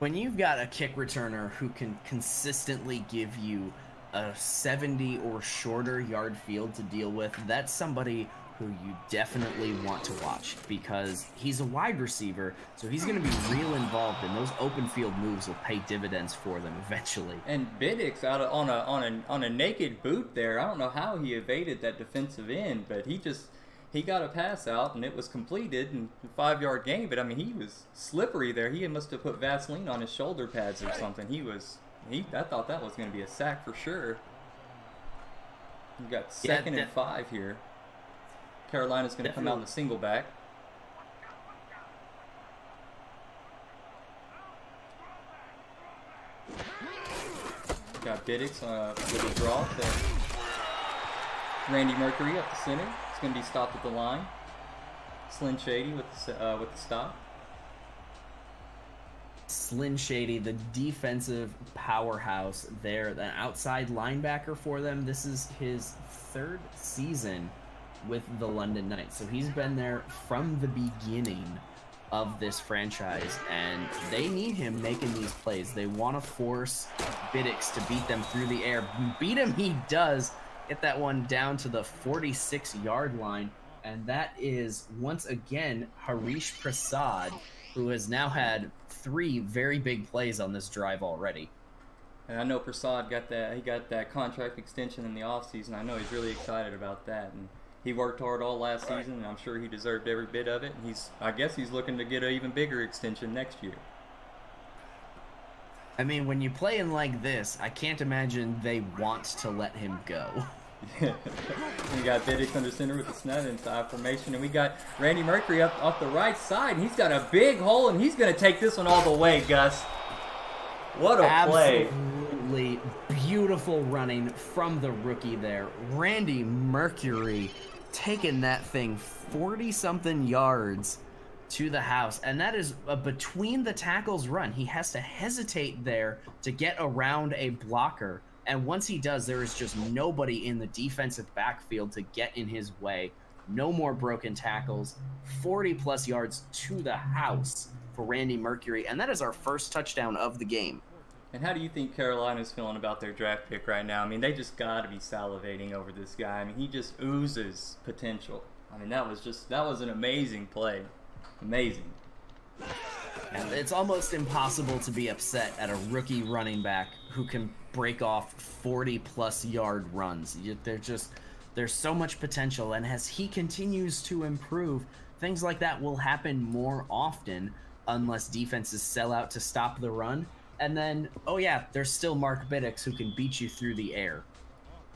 When you've got a kick returner who can consistently give you a 70 or shorter yard field to deal with, that's somebody who you definitely want to watch, because he's a wide receiver, so he's going to be real involved, and those open field moves will pay dividends for them eventually. And Viddix on a naked boot there. I don't know how he evaded that defensive end, but he got a pass out and it was completed in a 5-yard gain. But I mean, he was slippery there. He must have put Vaseline on his shoulder pads or something. I thought that was going to be a sack for sure. You got 2nd and 5 here. Carolina's going to come out in the single back. Got Viddix with a draw to Randy Mercury up the center. It's going to be stopped at the line. Slin Shady with the stop. Slin Shady, the defensive powerhouse there, the outside linebacker for them. This is his 3rd season with the London Knights, so he's been there from the beginning of this franchise, and they need him making these plays. They want to force Viddix to beat them through the air. Beat him he does. Get that one down to the 46-yard line, and that is once again Harish Prasad, who has now had 3 very big plays on this drive already. And I know Prasad got that contract extension in the offseason. I know he's really excited about that, and he worked hard all last season, and I'm sure he deserved every bit of it. And I guess he's looking to get an even bigger extension next year. I mean, when you play in like this, I can't imagine they want to let him go. We got Viddix under center with the snap inside formation, and we got Randy Mercury up off the right side, and he's got a big hole, and he's going to take this one all the way, Gus. What a play. Absolutely beautiful running from the rookie there. Randy Mercury taking that thing 40-something yards to the house, and that is a between the tackles run. He has to hesitate there to get around a blocker, and once he does, there is just nobody in the defensive backfield to get in his way. No more broken tackles. 40-plus yards to the house for Randy Mercury, and that is our first touchdown of the game. And how do you think Carolina's feeling about their draft pick right now? I mean, they just got to be salivating over this guy. I mean, he just oozes potential. I mean, that was an amazing play. Amazing. And it's almost impossible to be upset at a rookie running back who can break off 40-plus yard runs. There's so much potential, and as he continues to improve, things like that will happen more often unless defenses sell out to stop the run. And then, oh yeah, there's still Mark Viddix who can beat you through the air.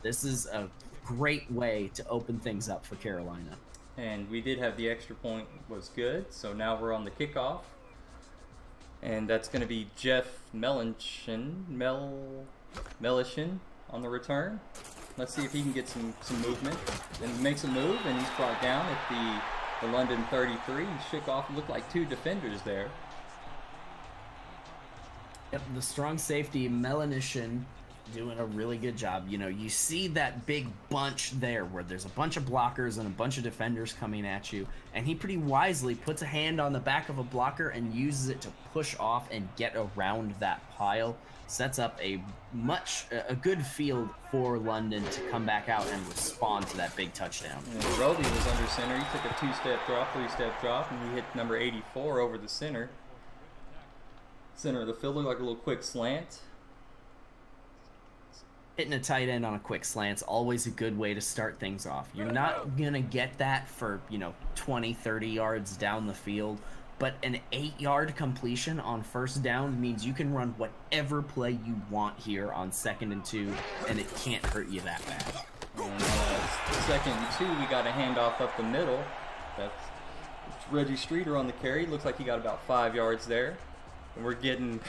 This is a great way to open things up for Carolina. And we did have the extra point was good, so now we're on the kickoff. And that's going to be Jeff Melishin on the return. Let's see if he can get some movement. And he makes a move, and he's brought down at the London 33. He shook off, looked like 2 defenders there. Yep, the strong safety, Melanishin, doing a really good job. You know, you see that big bunch there where there's a bunch of blockers and a bunch of defenders coming at you, and he pretty wisely puts a hand on the back of a blocker and uses it to push off and get around that pile. Sets up a good field for London to come back out and respond to that big touchdown. And Roby was under center. He took a 2-step drop, 3-step drop, and he hit number 84 over the center. Center of the field looked like a little quick slant. Hitting a tight end on a quick slant's always a good way to start things off. You're not going to get that for, 20, 30 yards down the field, but an 8-yard completion on first down means you can run whatever play you want here on 2nd and 2, and it can't hurt you that bad. And 2nd and 2, we got a handoff up the middle. That's Reggie Streeter on the carry. Looks like he got about 5 yards there. And we're getting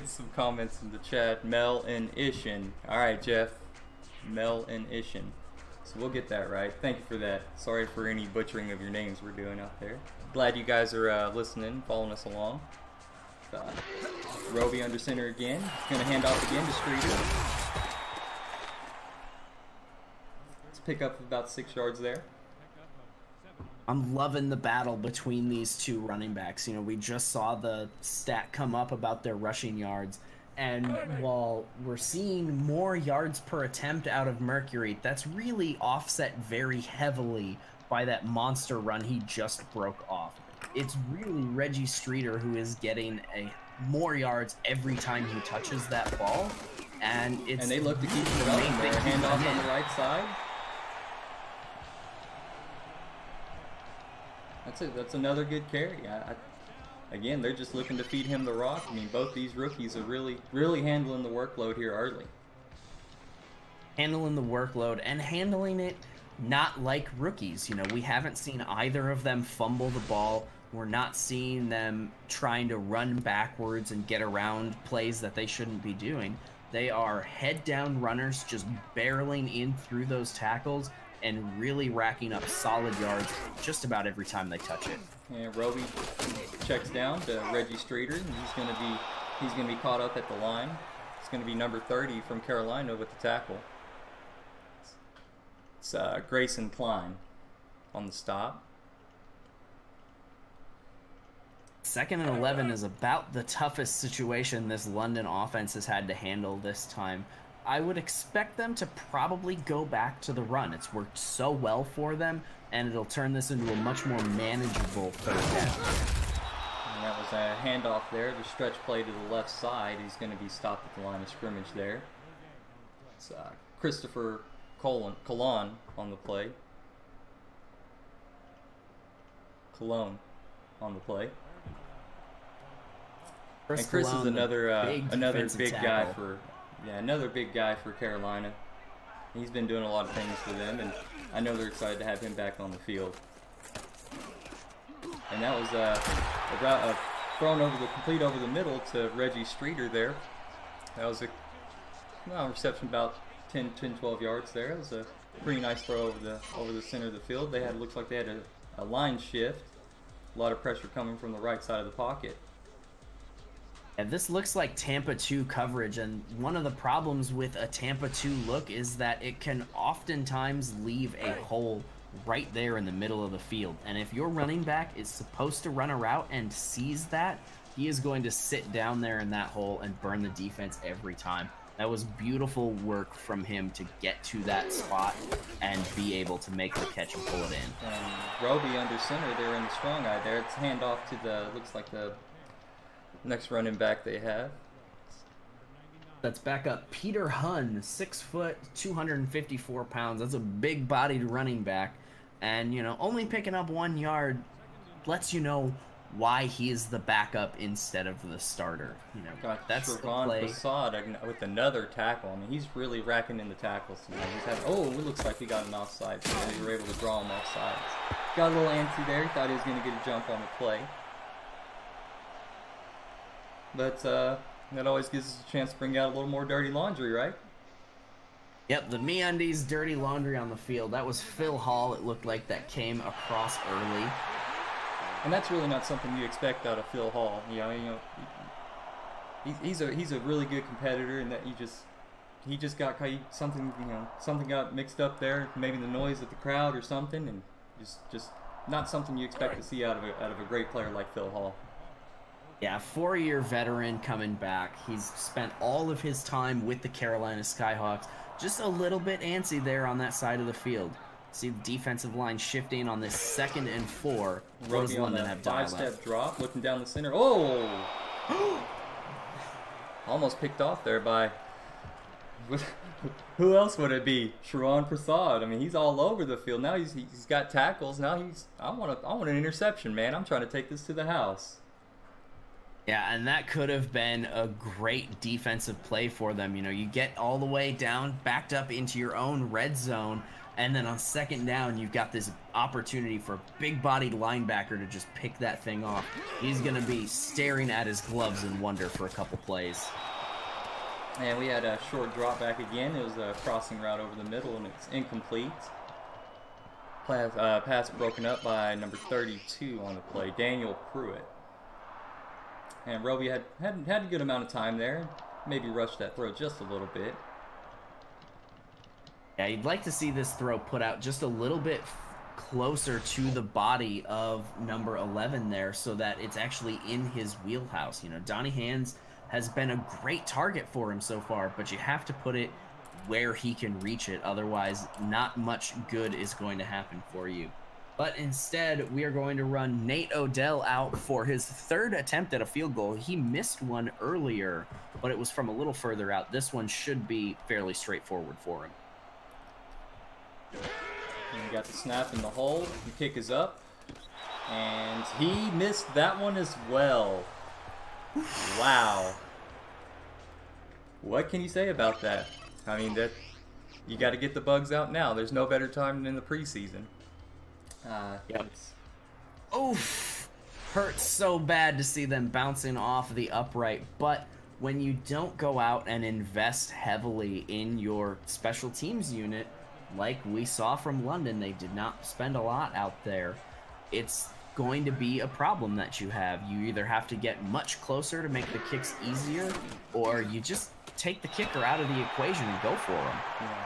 some comments in the chat. Mel and Ishin. All right, Jeff. Mel and Ishin. So we'll get that right. Thank you for that. Sorry for any butchering of your names we're doing out there. Glad you guys are listening, following us along. Roby under center again. He's going to hand off again to Streeter. Let's pick up about 6 yards there. I'm loving the battle between these two running backs. We just saw the stat come up about their rushing yards, and while we're seeing more yards per attempt out of Mercury, that's really offset very heavily by that monster run he just broke off. It's really Reggie Streeter who is getting more yards every time he touches that ball, and they look to keep it up. Handoff on the right side. That's it. That's another good carry. Again, they're just looking to feed him the rock. I mean, both these rookies are really handling the workload here early. Handling the workload and handling it not like rookies. We haven't seen either of them fumble the ball. We're not seeing them trying to run backwards and get around plays that they shouldn't be doing. They are head-down runners just barreling in through those tackles and really racking up solid yards just about every time they touch it. And Roby checks down to Reggie Streeter, and he's gonna be caught up at the line. It's gonna be number 30 from Carolina with the tackle. It's Grayson Klein on the stop. 2nd and 11 is about the toughest situation this London offense has had to handle this time. I would expect them to probably go back to the run. It's worked so well for them, and it'll turn this into a much more manageable 3rd down. And that was a handoff there. The stretch play to the left side. He's going to be stopped at the line of scrimmage there. It's Christopher Colon on the play. Cologne on the play. And Chris is another big guy for. Yeah, another big guy for Carolina. He's been doing a lot of things for them, and I know they're excited to have him back on the field. And that was a thrown complete over the middle to Reggie Streeter there. That was a reception about 10, 12 yards there. It was a pretty nice throw over the center of the field. Looks like they had a line shift. A lot of pressure coming from the right side of the pocket. And this looks like Tampa 2 coverage, and one of the problems with a Tampa 2 look is that it can oftentimes leave a hole right there in the middle of the field. And if your running back is supposed to run a route and sees that, he is going to sit down there in that hole and burn the defense every time. That was beautiful work from him to get to that spot and be able to make the catch and pull it in. Roby under center there in the strong eye there. It's handoff to looks like the next running back they have. That's back up Peter Hunn, 6 foot, 254 pounds. That's a big-bodied running back, and only picking up 1 yard lets you know why he is the backup instead of the starter. That's the play. Facade with another tackle. I mean, he's really racking in the tackles. It looks like he got an offside. So they were able to draw him offside. Got a little antsy there. He thought he was going to get a jump on the play. But that always gives us a chance to bring out a little more dirty laundry, right? Yep, the MeUndies dirty laundry on the field. That was Phil Hall, it looked like, that came across early. And that's really not something you expect out of Phil Hall. he's a really good competitor, and that he just got something, something got mixed up there, maybe the noise of the crowd or something, and just not something you expect to see out of a great player like Phil Hall. Yeah, 4-year veteran coming back. He's spent all of his time with the Carolina Skyhawks. Just a little bit antsy there on that side of the field. See the defensive line shifting on this 2nd and 4. What does London have dialed up? 5-step drop, looking down the center. Oh! Almost picked off there by... Who else would it be? Sharon Prasad. I mean, he's all over the field. Now he's got tackles. Now I want an interception, man. I'm trying to take this to the house. Yeah, and that could have been a great defensive play for them. You get all the way down, backed up into your own red zone, and then on 2nd down, you've got this opportunity for a big-bodied linebacker to just pick that thing off. He's going to be staring at his gloves in wonder for a couple plays. And we had a short drop back again. It was a crossing route over the middle, and it's incomplete. Pass broken up by number 32 on the play, Daniel Pruitt. And Roby had a good amount of time there. Maybe rushed that throw just a little bit. Yeah, you'd like to see this throw put out just a little bit closer to the body of number 11 there so that it's actually in his wheelhouse. Donnie Hands has been a great target for him so far, but you have to put it where he can reach it. Otherwise, not much good is going to happen for you. But instead, we are going to run Nate Odell out for his 3rd attempt at a field goal. He missed one earlier, but it was from a little further out. This one should be fairly straightforward for him. And you got the snap in the hole. The kick is up. And he missed that one as well. Wow. What can you say about that? I mean, you got to get the bugs out now. There's no better time than in the preseason. Yep. Oof. Hurts so bad to see them bouncing off the upright, but when you don't go out and invest heavily in your special teams unit, like we saw from London, they did not spend a lot out there. It's going to be a problem that you have. You either have to get much closer to make the kicks easier, or you just take the kicker out of the equation and go for them. Yeah.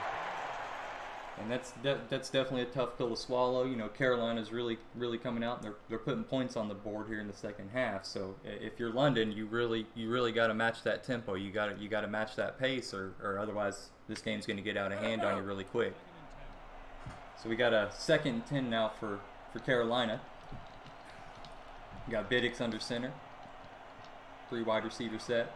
And that's definitely a tough pill to swallow. Carolina's really coming out, and they're putting points on the board here in the 2nd half. So if you're London, you really got to match that tempo. You got to match that pace, or otherwise this game's going to get out of hand on you really quick. So we got a 2nd and 10 now for Carolina. We got Biddix under center. 3 wide receiver set.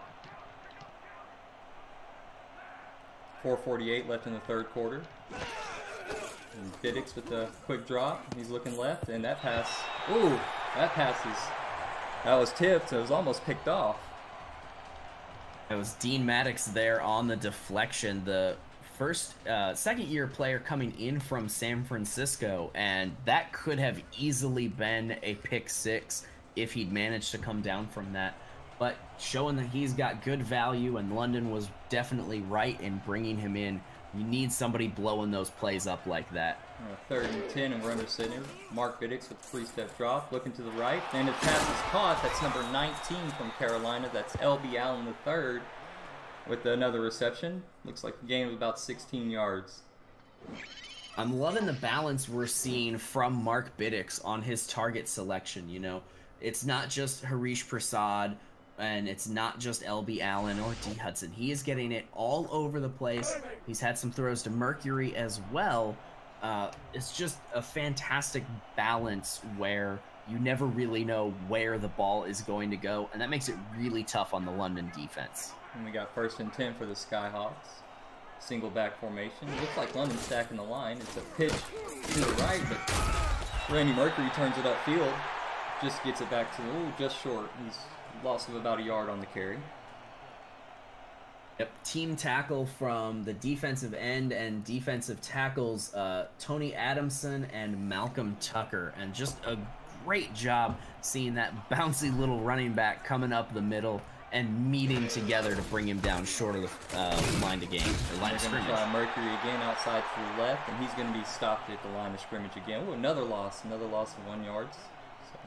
4:48 left in the 3rd quarter. And Biddix with the quick drop. He's looking left, and that pass. Ooh, that was tipped. So it was almost picked off. It was Dean Maddox there on the deflection. The second-year player coming in from San Francisco, and that could have easily been a pick 6 if he'd managed to come down from that. But showing that he's got good value, and London was definitely right in bringing him in. You need somebody blowing those plays up like that. 3rd and 10, and we're under center. Mark Biddix with a 3-step drop, looking to the right, and his pass is caught. That's number 19 from Carolina. That's L.B. Allen III with another reception. Looks like a gain of about 16 yards. I'm loving the balance we're seeing from Mark Biddix on his target selection. It's not just Harish Prasad, and it's not just L.B. Allen or D. Hudson. He is getting it all over the place. He's had some throws to Mercury as well. It's just a fantastic balance where you never really know where the ball is going to go, and that makes it really tough on the London defense. And we got 1st and 10 for the Skyhawks. Single back formation. It looks like London's stacking the line. It's a pitch to the right, but Randy Mercury turns it upfield. Just gets it back to just short. He's loss of about a yard on the carry. Yep, team tackle from the defensive end and defensive tackles, Tony Adamson and Malcolm Tucker. And just a great job seeing that bouncy little running back coming up the middle and meeting together to bring him down short of the line of game, or line of scrimmage. Mercury again outside to the left, and he's going to be stopped at the line of scrimmage again. Ooh, another loss of 1 yard. So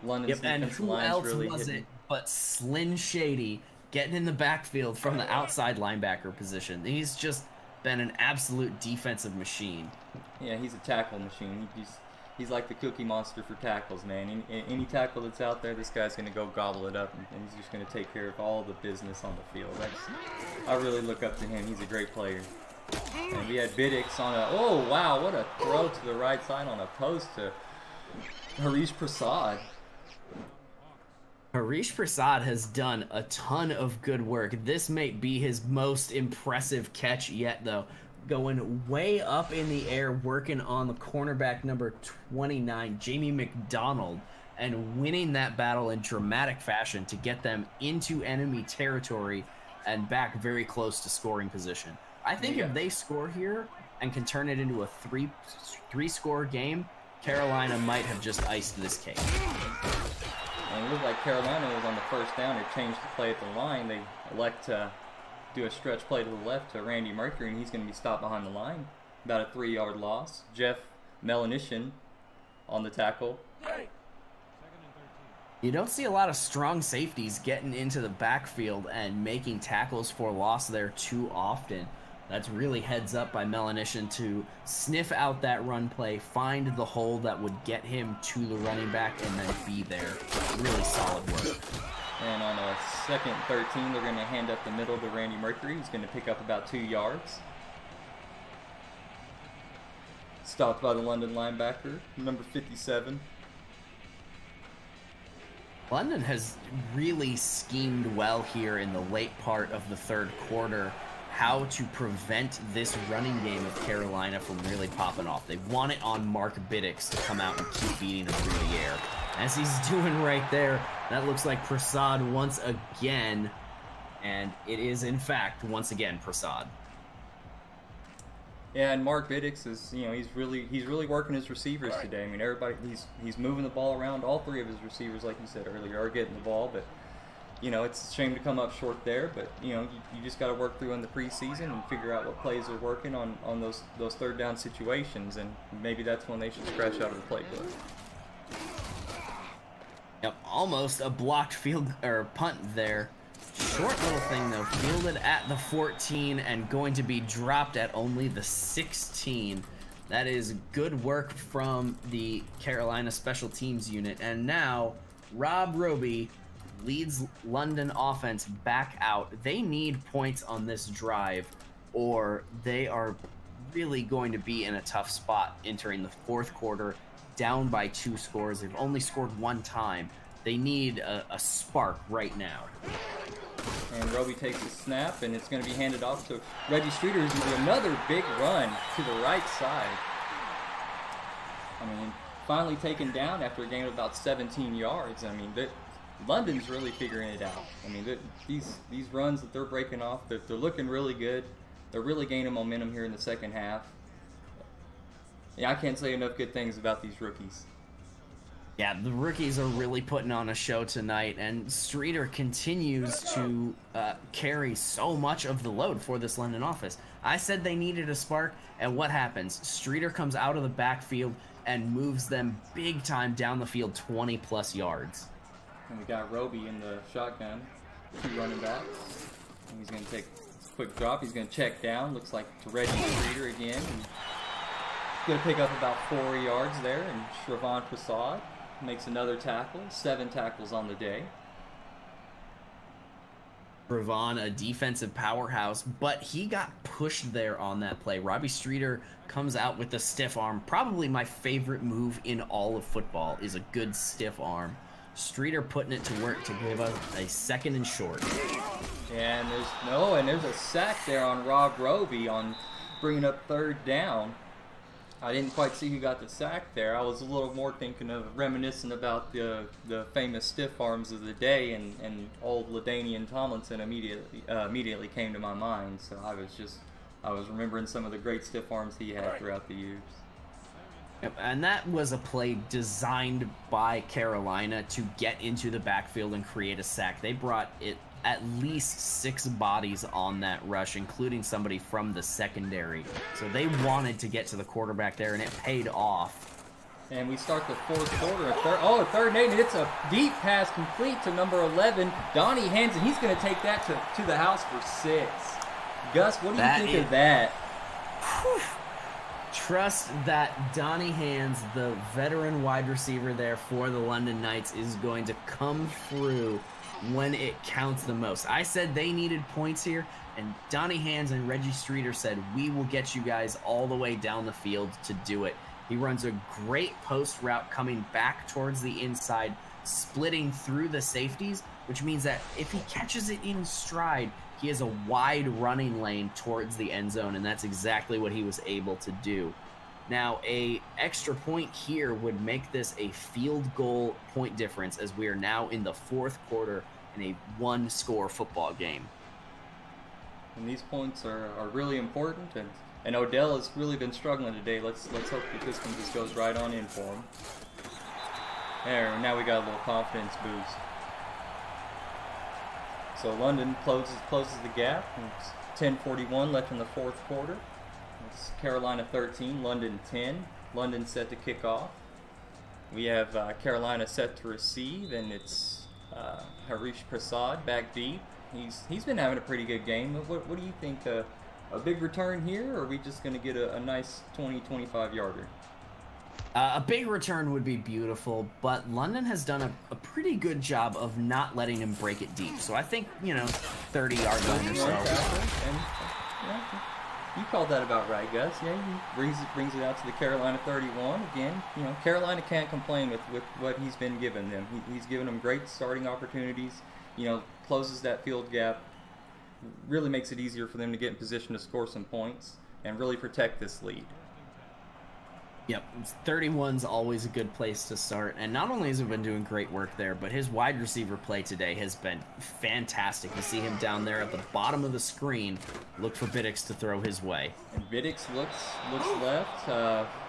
London's and defensive who line's else really was hitting. it but Slyn Shady getting in the backfield from the outside linebacker position. He's just been an absolute defensive machine. Yeah, he's a tackle machine. He's like the Cookie Monster for tackles, man. Any tackle that's out there, this guy's going to go gobble it up, and he's just going to take care of all the business on the field. I really look up to him. He's a great player. And we had Biddix on a, oh wow, what a throw to the right side on a post to Harish Prasad. Harish Prasad has done a ton of good work. This may be his most impressive catch yet, though. Going way up in the air, working on the cornerback number 29, Jamie McDonald, and winning that battle in dramatic fashion to get them into enemy territory and back very close to scoring position. I think if they score here and can turn it into a three-score game, Carolina might have just iced this cake. And it looked like Carolina was on the first down. They changed the play at the line. They elect to do a stretch play to the left to Randy Mercury, and he's going to be stopped behind the line. About a 3-yard loss. Jeff Melanishin on the tackle. You don't see a lot of strong safeties getting into the backfield and making tackles for loss there too often. That's really heads up by Melanishin to sniff out that run play, find the hole that would get him to the running back, and then be there. Really solid work. And on a 2nd and 13, they're going to hand up the middle to Randy Mercury. He's going to pick up about 2 yards. Stopped by the London linebacker, number 57. London has really schemed well here in the late part of the third quarter how to prevent this running game of Carolina from really popping off. They want it on Mark Biddix to come out and keep beating him through the air. As he's doing right there, that looks like Prasad once again, and it is in fact once again Prasad. Yeah, and Mark Biddix is, he's really working his receivers today. I mean, everybody, he's moving the ball around. All 3 of his receivers, like you said earlier, are getting the ball, but it's a shame to come up short there. But you just got to work through in the preseason and figure out what plays are working on those third down situations, and maybe that's when they should scratch out of the playbook. Yep, almost a blocked field or punt there. Short little thing though, fielded at the 14 and going to be dropped at only the 16. That is good work from the Carolina special teams unit. And now Rob Roby leads London offense back out. They need points on this drive or they are really going to be in a tough spot entering the fourth quarter, down by 2 scores. They've only scored 1 time. They need a spark right now. And Roby takes the snap, and it's going to be handed off to Reggie Streeter, who's going to do another big run to the right side. I mean, finally taken down after a gain of about 17 yards. I mean, London's really figuring it out. I mean, these runs that they're breaking off, they're looking really good. They're really gaining momentum here in the second half. Yeah, I can't say enough good things about these rookies. Yeah, the rookies are really putting on a show tonight, and Streeter continues to carry so much of the load for this London offense. I said they needed a spark, and what happens? Streeter comes out of the backfield and moves them big time down the field 20-plus yards. And we got Roby in the shotgun, 2 running backs. And he's going to take a quick drop. He's going to check down. Looks like to Reggie Streeter again. He's going to pick up about 4 yards there, and Shravan Prasad makes another tackle. 7 tackles on the day. Shravan, a defensive powerhouse, but he got pushed there on that play. Robbie Streeter comes out with the stiff arm. Probably my favorite move in all of football is a good stiff arm. Streeter putting it to work to give us a 2nd and short. And there's a sack there on Rob Roby on bringing up 3rd down. I didn't quite see who got the sack there. I was a little more thinking of reminiscing about the famous stiff arms of the day, and old LaDainian Tomlinson immediately came to my mind. So I was remembering some of the great stiff arms he had throughout the years. Yep, and that was a play designed by Carolina to get into the backfield and create a sack. They brought it at least 6 bodies on that rush, including somebody from the secondary. So they wanted to get to the quarterback there, and it paid off. And we start the fourth quarter. Third and 8, and it's a deep pass complete to number 11, Donnie Hansen. He's going to take that to the house for 6. Gus, what do you think of that? Trust that Donnie Hands, the veteran wide receiver there for the London Knights, is going to come through when it counts the most. I said they needed points here, and Donnie Hands and Reggie Streeter said, we will get you guys all the way down the field to do it. He runs a great post route coming back towards the inside, splitting through the safeties, which means that if he catches it in stride, he has a wide running lane towards the end zone, and that's exactly what he was able to do. Now, a extra point here would make this a field goal point difference, as we are now in the fourth quarter in a one-score football game. And these points are really important, and Odell has really been struggling today. Let's hope that this one just goes right on in for him. There, now we got a little confidence boost. So London closes the gap. It's 10:41 left in the fourth quarter. It's Carolina 13, London 10. London set to kick off. We have Carolina set to receive, and it's Harish Prasad back deep. He's been having a pretty good game. What do you think? A big return here, or are we just going to get a nice 20-25 yarder? A big return would be beautiful, but London has done a pretty good job of not letting him break it deep. So I think, 30-yard line or so. You called that about right, Gus. Yeah, he brings it out to the Carolina 31. Again, Carolina can't complain with what he's been giving them. He's given them great starting opportunities, closes that field gap, really makes it easier for them to get in position to score some points and really protect this lead. Yep, 31's always a good place to start, and not only has he been doing great work there, but his wide receiver play today has been fantastic. You see him down there at the bottom of the screen. Look for Biddix to throw his way. And Biddix looks left,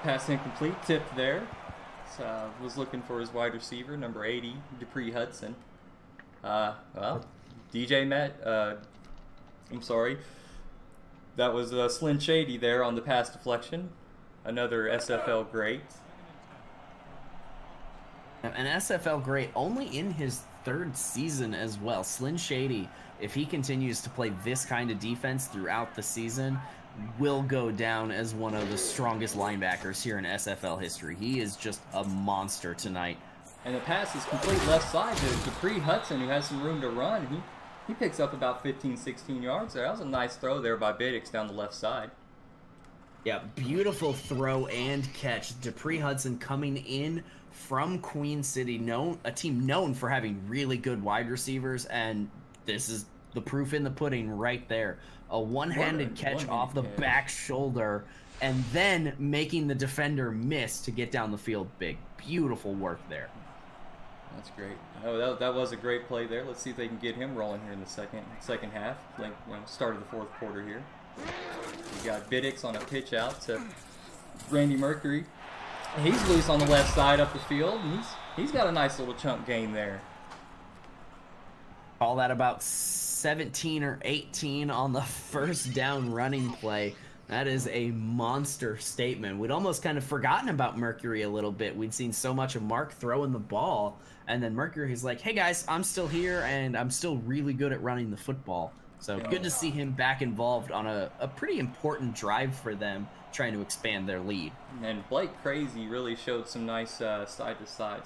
pass incomplete, tipped there. Was looking for his wide receiver, number 80, Dupree Hudson. DJ Matt, I'm sorry. That was Slin Shady there on the pass deflection. Another SFL great. An SFL great only in his third season as well. Slin Shady, if he continues to play this kind of defense throughout the season, will go down as one of the strongest linebackers here in SFL history. He is just a monster tonight. And the pass is complete left side to Dupree Hudson, who has some room to run. He picks up about 15, 16 yards there. That was a nice throw there by Biddix down the left side. Yeah, beautiful throw and catch. Dupree Hudson coming in from Queen City, a team known for having really good wide receivers, and this is the proof in the pudding right there. A one-handed catch off the back shoulder, and then making the defender miss to get down the field big. Beautiful work there. That's great. Oh, that was a great play there. Let's see if they can get him rolling here in the second half. Start of the fourth quarter here. We got Biddix on a pitch out to Randy Mercury. He's loose on the left side up the field. And he's got a nice little chunk gain there. All that about 17 or 18 on the first down running play. That is a monster statement. We'd almost kind of forgotten about Mercury a little bit. We'd seen so much of Mark throwing the ball, and then Mercury's like, hey guys, I'm still here, and I'm still really good at running the football. So good to see him back involved on a pretty important drive for them, trying to expand their lead. And Blake Crazy really showed some nice side-to-side,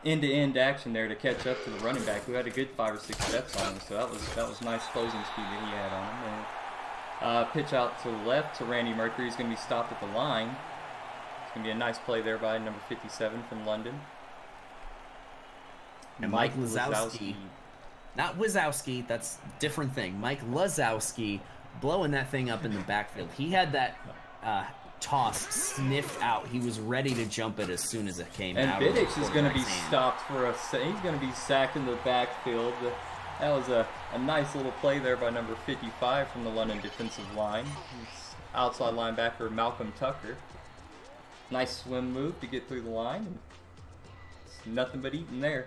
end-to-end action there to catch up to the running back, who had a good 5 or 6 steps on him. So that was nice closing speed that he had on him. And, pitch out to the left to Randy Mercury. He's going to be stopped at the line. It's going to be a nice play there by number 57 from London. And Mike Lazowski. Not Wazowski, that's a different thing. Mike Lazowski blowing that thing up in the backfield. He had that toss sniffed out. He was ready to jump it as soon as it came out. And Biddix is going to be stopped for he's going to be sacked in the backfield. That was a nice little play there by number 55 from the London defensive line. It's outside linebacker Malcolm Tucker. Nice swim move to get through the line. It's nothing but eating there.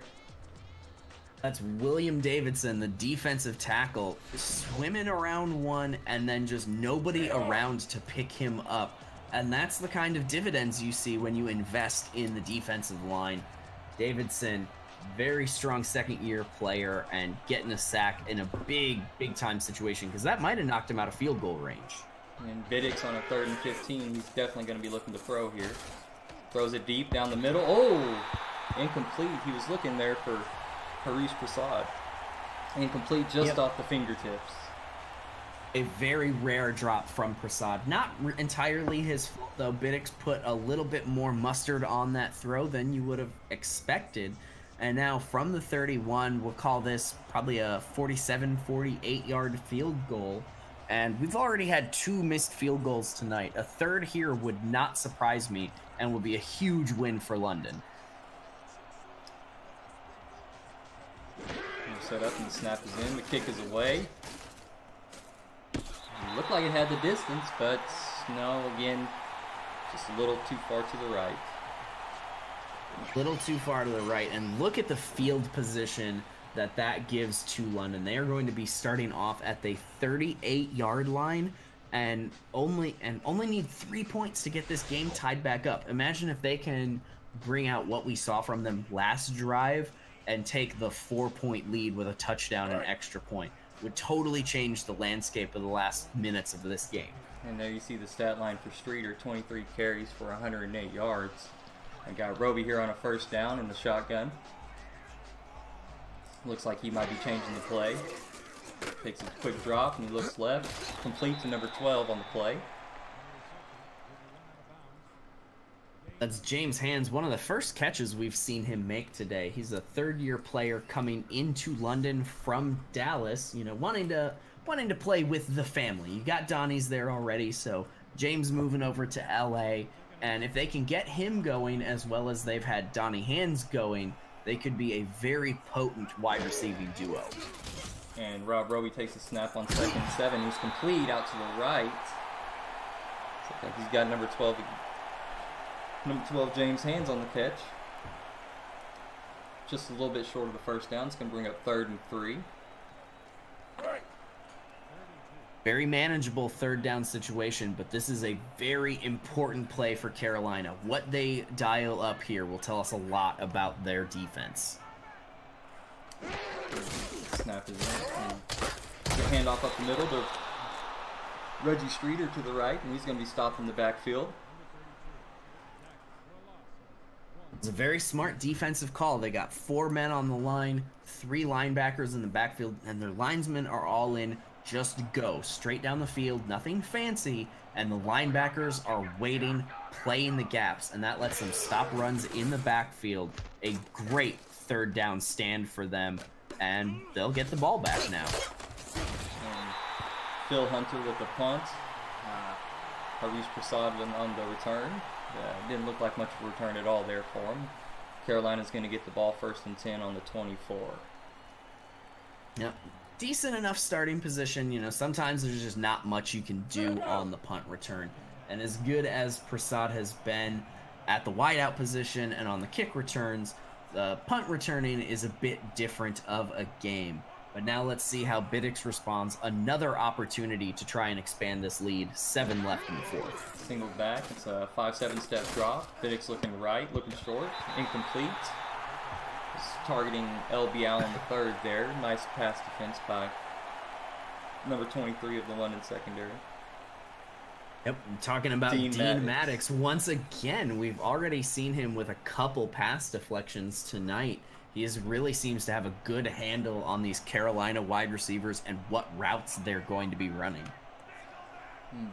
That's William Davidson, the defensive tackle, swimming around one and then just nobody around to pick him up. And that's the kind of dividends you see when you invest in the defensive line. Davidson, very strong second-year player, and getting a sack in a big time situation, because that might have knocked him out of field goal range. And Vidic on a 3rd and 15. He's definitely going to be looking to throw here. Throws it deep down the middle. Oh, incomplete. He was looking there for Harish Prasad. Incomplete just off the fingertips. A very rare drop from Prasad. Not entirely his fault, though. Biddix put a little bit more mustard on that throw than you would have expected. And now from the 31, we'll call this probably a 47, 48-yard field goal. And we've already had 2 missed field goals tonight. A third here would not surprise me and would be a huge win for London. Set up and the snap is in. The kick is away. It looked like it had the distance, but no, again, just a little too far to the right. A little too far to the right. And look at the field position that gives to London. They are going to be starting off at the 38-yard line and only need 3 points to get this game tied back up. Imagine if they can bring out what we saw from them last drive and take the 4-point lead with a touchdown and extra point. Would totally change the landscape of the last minutes of this game. And there you see the stat line for Streeter, 23 carries for 108 yards. I got Roby here on a 1st down in the shotgun. Looks like he might be changing the play. Takes a quick drop and he looks left. Complete to number 12 on the play. That's James Hands, one of the first catches we've seen him make today. He's a 3rd-year player coming into London from Dallas, you know, wanting to play with the family. You got Donnie's there already, so James moving over to LA, and if they can get him going as well as they've had Donnie Hands going, they could be a very potent wide receiving duo. And Rob Roby takes a snap on 2nd and 7. He's complete out to the right. Looks like he's got number 12 James Hands on the catch. Just a little bit short of the 1st down. It's going to bring up 3rd and 3. Very manageable 3rd down situation, but this is a very important play for Carolina. What they dial up here will tell us a lot about their defense. Snap is in. The handoff up the middle to Reggie Streeter to the right, and he's going to be stopped in the backfield. It's a very smart defensive call. They got 4 men on the line, 3 linebackers in the backfield, and their linesmen are all in. Just go straight down the field, nothing fancy, and the linebackers are waiting, playing the gaps, and that lets them stop runs in the backfield. A great 3rd down stand for them, and they'll get the ball back now. Phil Hunter with the punt. Harish Prasad on the return. Didn't look like much of a return at all there for him. Carolina's going to get the ball 1st and 10 on the 24. Yep. Decent enough starting position. You know, sometimes there's just not much you can do on the punt return. And as good as Prasad has been at the wideout position and on the kick returns, the punt returning is a bit different of a game. But now let's see how Biddix responds. Another opportunity to try and expand this lead. 7 left in the 4th. Single back. It's a 5-7 step drop. Biddix looking right, looking short. Incomplete. Just targeting L.B. Allen the 3rd there. Nice pass defense by number 23 of the London secondary. Yep, I'm talking about Dean Maddox. Once again, we've already seen him with a couple pass deflections tonight. He really seems to have a good handle on these Carolina wide receivers and what routes they're going to be running.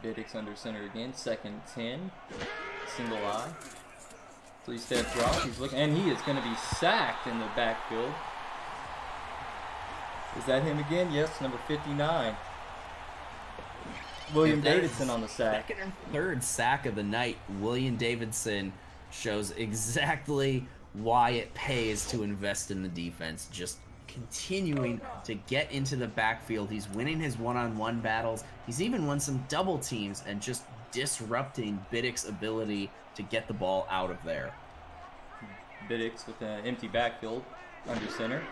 Biddix under center again, 2nd and 10. Single eye. 3-step drop. He's looking, and he is going to be sacked in the backfield. Is that him again? Yes, number 59. William Davidson on the sack. 2nd and 3rd sack of the night. William Davidson shows exactly why it pays to invest in the defense. Just continuing to get into the backfield. He's winning his one-on-one battles. He's even won some double teams and just disrupting Biddix's ability to get the ball out of there. Biddix with an empty backfield under center.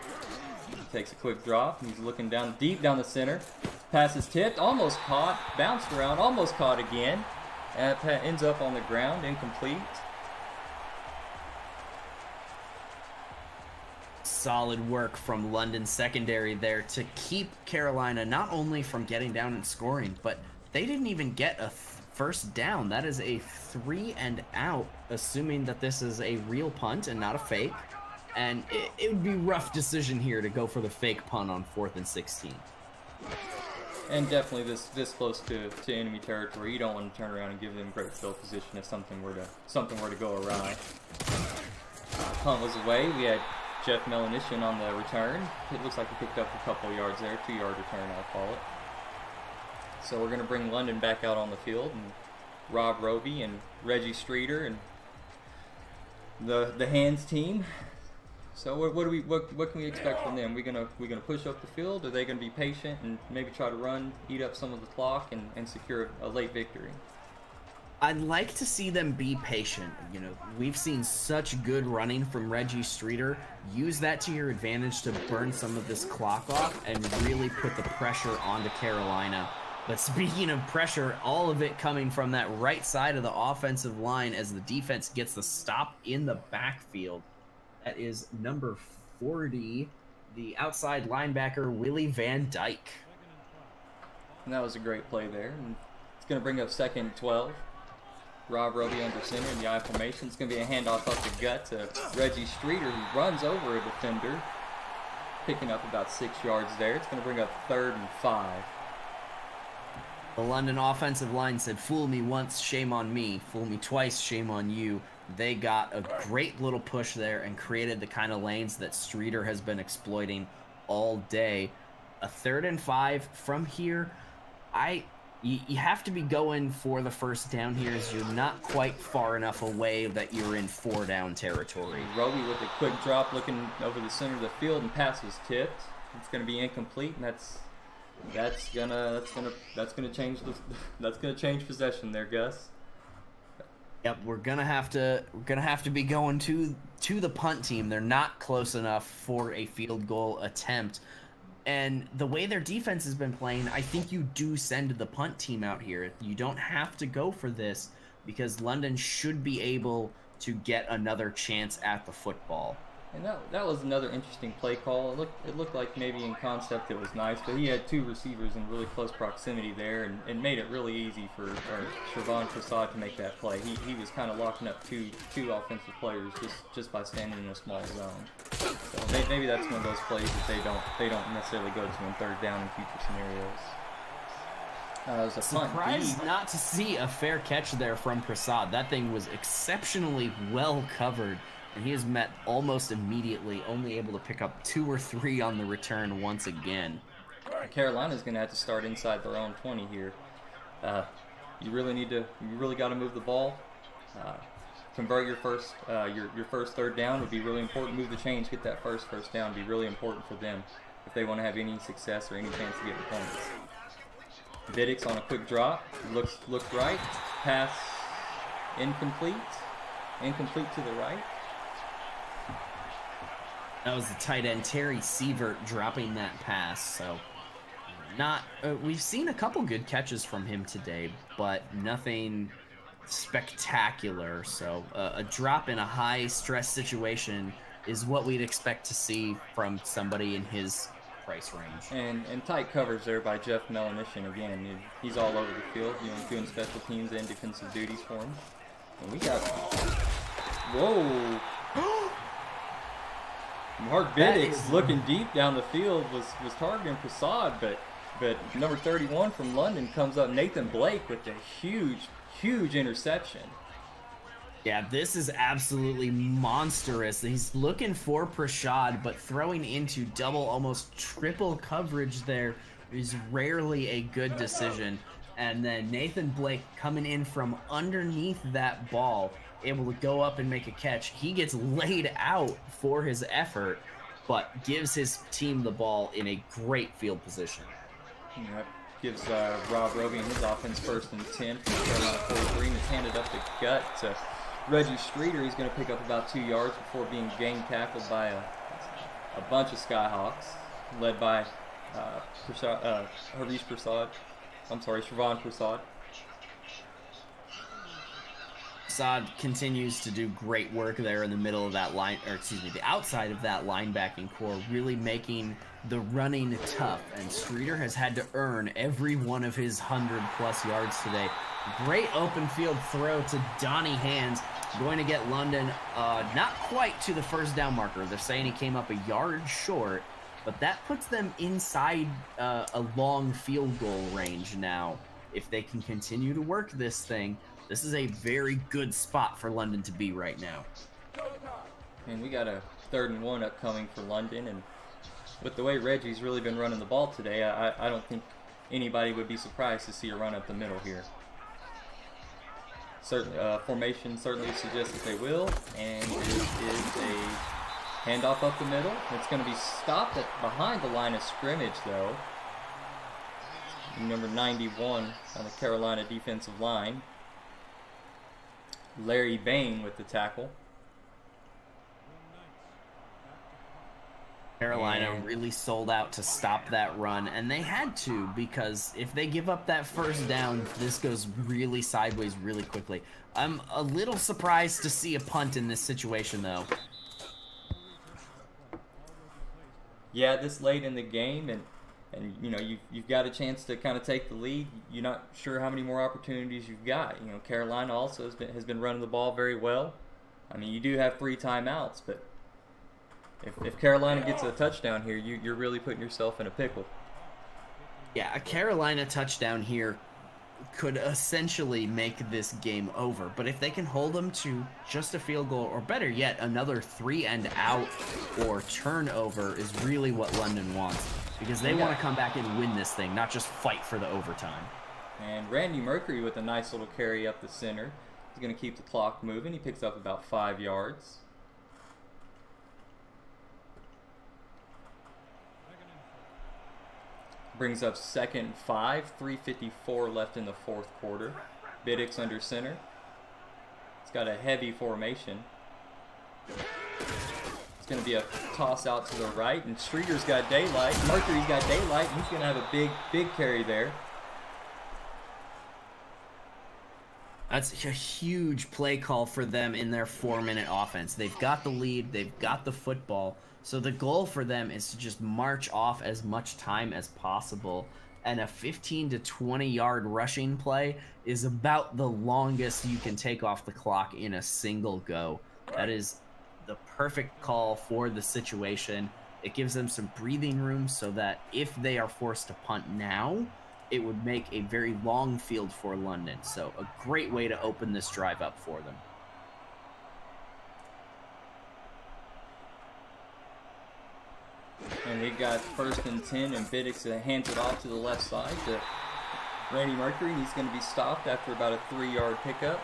He takes a quick drop. He's looking down deep down the center. Pass is tipped, almost caught, bounced around, almost caught again. ends up on the ground, incomplete. Solid work from London secondary there to keep Carolina not only from getting down and scoring, but they didn't even get a first down. That is a 3 and out, assuming that this is a real punt and not a fake. And it would be a rough decision here to go for the fake punt on 4th and 16. And definitely this close to enemy territory, you don't want to turn around and give them great field position if something were to go awry. Punt was away. We had Jeff Melanishin on the return. It looks like he picked up a couple yards there, 2-yard return, I'll call it. So we're going to bring London back out on the field, and Rob Roby and Reggie Streeter and the Hands team. So what can we expect from them? We gonna push up the field? Are they gonna be patient and maybe try to run, eat up some of the clock, and secure a late victory? I'd like to see them be patient. You know, we've seen such good running from Reggie Streeter. Use that to your advantage to burn some of this clock off and really put the pressure onto Carolina. But speaking of pressure, all of it coming from that right side of the offensive line as the defense gets the stop in the backfield. That is number 40, the outside linebacker, Willie Van Dyke. And that was a great play there. And it's going to bring up 2nd and 12. Rob Roby under center in the I formation. It's going to be a handoff up the gut to Reggie Streeter, who runs over a defender, picking up about 6 yards there. It's going to bring up 3rd and 5. The London offensive line said, "Fool me once, shame on me. Fool me twice, shame on you." They got a great little push there and created the kind of lanes that Streeter has been exploiting all day. A 3rd and 5 from here. You have to be going for the first down here, as you're not quite far enough away that you're in 4-down territory. Roby with a quick drop, looking over the center of the field, and pass was tipped. It's going to be incomplete, and that's gonna change possession there, Gus. Yep, we're gonna have to be going to the punt team. They're not close enough for a field goal attempt. And the way their defense has been playing, I think you do send the punt team out here. You don't have to go for this because London should be able to get another chance at the football. And that was another interesting play call. It looked like maybe in concept it was nice, but he had 2 receivers in really close proximity there, and made it really easy for Shervon Prasad to make that play. He was kind of locking up two offensive players just by standing in a small zone. So maybe that's one of those plays that they don't necessarily go to in 3rd down in future scenarios. It was a surprised not to see a fair catch there from Prasad. That thing was exceptionally well covered. And he is met almost immediately, only able to pick up 2 or 3 on the return once again. Carolina's going to have to start inside their own 20 here. You really got to move the ball. Convert your first 3rd down would be really important. Move the chains, get that first down would be really important for them if they want to have any success or any chance to get points. Vidick's on a quick drop. Looks right. Pass incomplete. Incomplete to the right. That was the tight end Terry Sievert dropping that pass. So, we've seen a couple good catches from him today, but nothing spectacular. So, a drop in a high stress situation is what we'd expect to see from somebody in his price range. And tight coverage there by Jeff Melanishin again. He's all over the field, doing special teams and defensive duties for him. And we got whoa. Mark Vidick looking deep down the field was targeting Prasad, but number 31 from London comes up, Nathan Blake, with a huge interception. Yeah, this is absolutely monstrous. He's looking for Prasad, but throwing into double, almost triple coverage there is rarely a good decision. And then Nathan Blake coming in from underneath that ball, able to go up and make a catch. He gets laid out for his effort, but gives his team the ball in a great field position. Yep. Gives Rob Roby and his offense 1st and 10 from Carolina 43. It's handed up the gut to Reggie Streeter. He's going to pick up about 2 yards before being gang tackled by a bunch of Skyhawks, led by Shervon Prasad. Assad continues to do great work there in the middle of that line, or excuse me, the outside of that linebacking core, really making the running tough. And Streeter has had to earn every one of his 100+ yards today. Great open field throw to Donnie Hands, going to get London not quite to the first down marker. They're saying he came up a yard short, but that puts them inside a long field goal range now. If they can continue to work this thing, this is a very good spot for London to be right now. And we got a 3rd and 1 upcoming for London, and with the way Reggie's really been running the ball today, I don't think anybody would be surprised to see a run up the middle here. Certainly, formation certainly suggests that they will, and it is a handoff up the middle. It's going to be stopped behind the line of scrimmage, though. Number 91 on the Carolina defensive line. Larry Bain with the tackle. Carolina really sold out to stop that run, and they had to, because if they give up that first down, this goes really sideways really quickly. I'm a little surprised to see a punt in this situation, though. Yeah, this late in the game, and you know, you've got a chance to kind of take the lead. You're not sure how many more opportunities you've got. You know, Carolina also has been running the ball very well. I mean, you do have 3 timeouts, but if Carolina gets a touchdown here, you're really putting yourself in a pickle. Yeah, a Carolina touchdown here could essentially make this game over. But if they can hold them to just a field goal, or better yet, another 3 and out or turnover, is really what London wants. Because they want to come back and win this thing, not just fight for the overtime. And Randy Mercury with a nice little carry up the center. He's going to keep the clock moving. He picks up about 5 yards. Brings up 2nd and 5, 3:54 left in the 4th quarter. Biddix under center. It's got a heavy formation. It's going to be a toss out to the right, and Streeter's got daylight. Mercury's got daylight, and he's going to have a big carry there. That's a huge play call for them in their 4-minute offense. They've got the lead, they've got the football, so the goal for them is to just march off as much time as possible. And a 15 to 20 yard rushing play is about the longest you can take off the clock in a single go. That is the perfect call for the situation. It gives them some breathing room so that if they are forced to punt now, it would make a very long field for London. So a great way to open this drive up for them. And we got 1st and 10, and Biddix hands it off to the left side to Randy Mercury. He's going to be stopped after about a 3-yard pickup.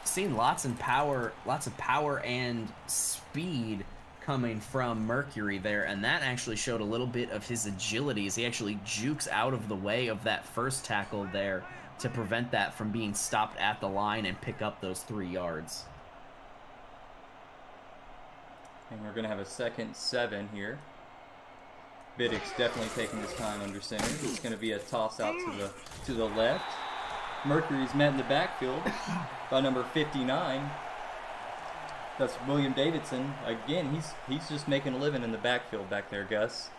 Seen lots of power and speed coming from Mercury there, and that actually showed a little bit of his agility as he actually jukes out of the way of that first tackle there to prevent that from being stopped at the line and pick up those 3 yards. And we're going to have a 2nd and 7 here. Biddix definitely taking his time under center. It's going to be a toss out to the left. Mercury's met in the backfield by number 59. That's William Davidson. Again, he's just making a living in the backfield back there, Gus.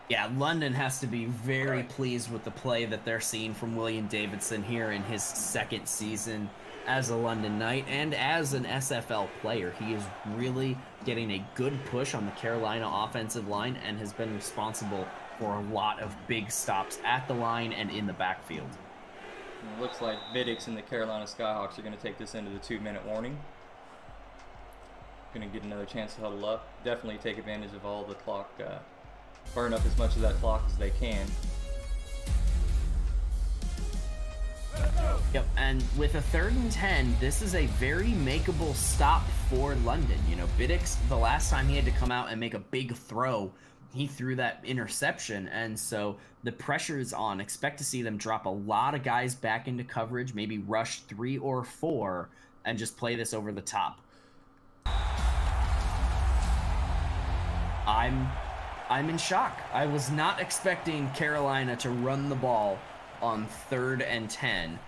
Yeah, London has to be very pleased with the play that they're seeing from William Davidson here in his 2nd season as a London Knight and as an SFL player. He is really getting a good push on the Carolina offensive line and has been responsible for a lot of big stops at the line and in the backfield. And it looks like Biddix and the Carolina Skyhawks are going to take this into the 2-minute warning. Going to get another chance to huddle up. Definitely take advantage of all the clock, burn up as much of that clock as they can. Yep, and with a 3rd and 10, this is a very makeable stop for London. You know, Biddix, the last time he had to come out and make a big throw, he threw that interception, and so the pressure is on. Expect to see them drop a lot of guys back into coverage, maybe rush 3 or 4, and just play this over the top. I'm in shock. I was not expecting Carolina to run the ball on 3rd and 10.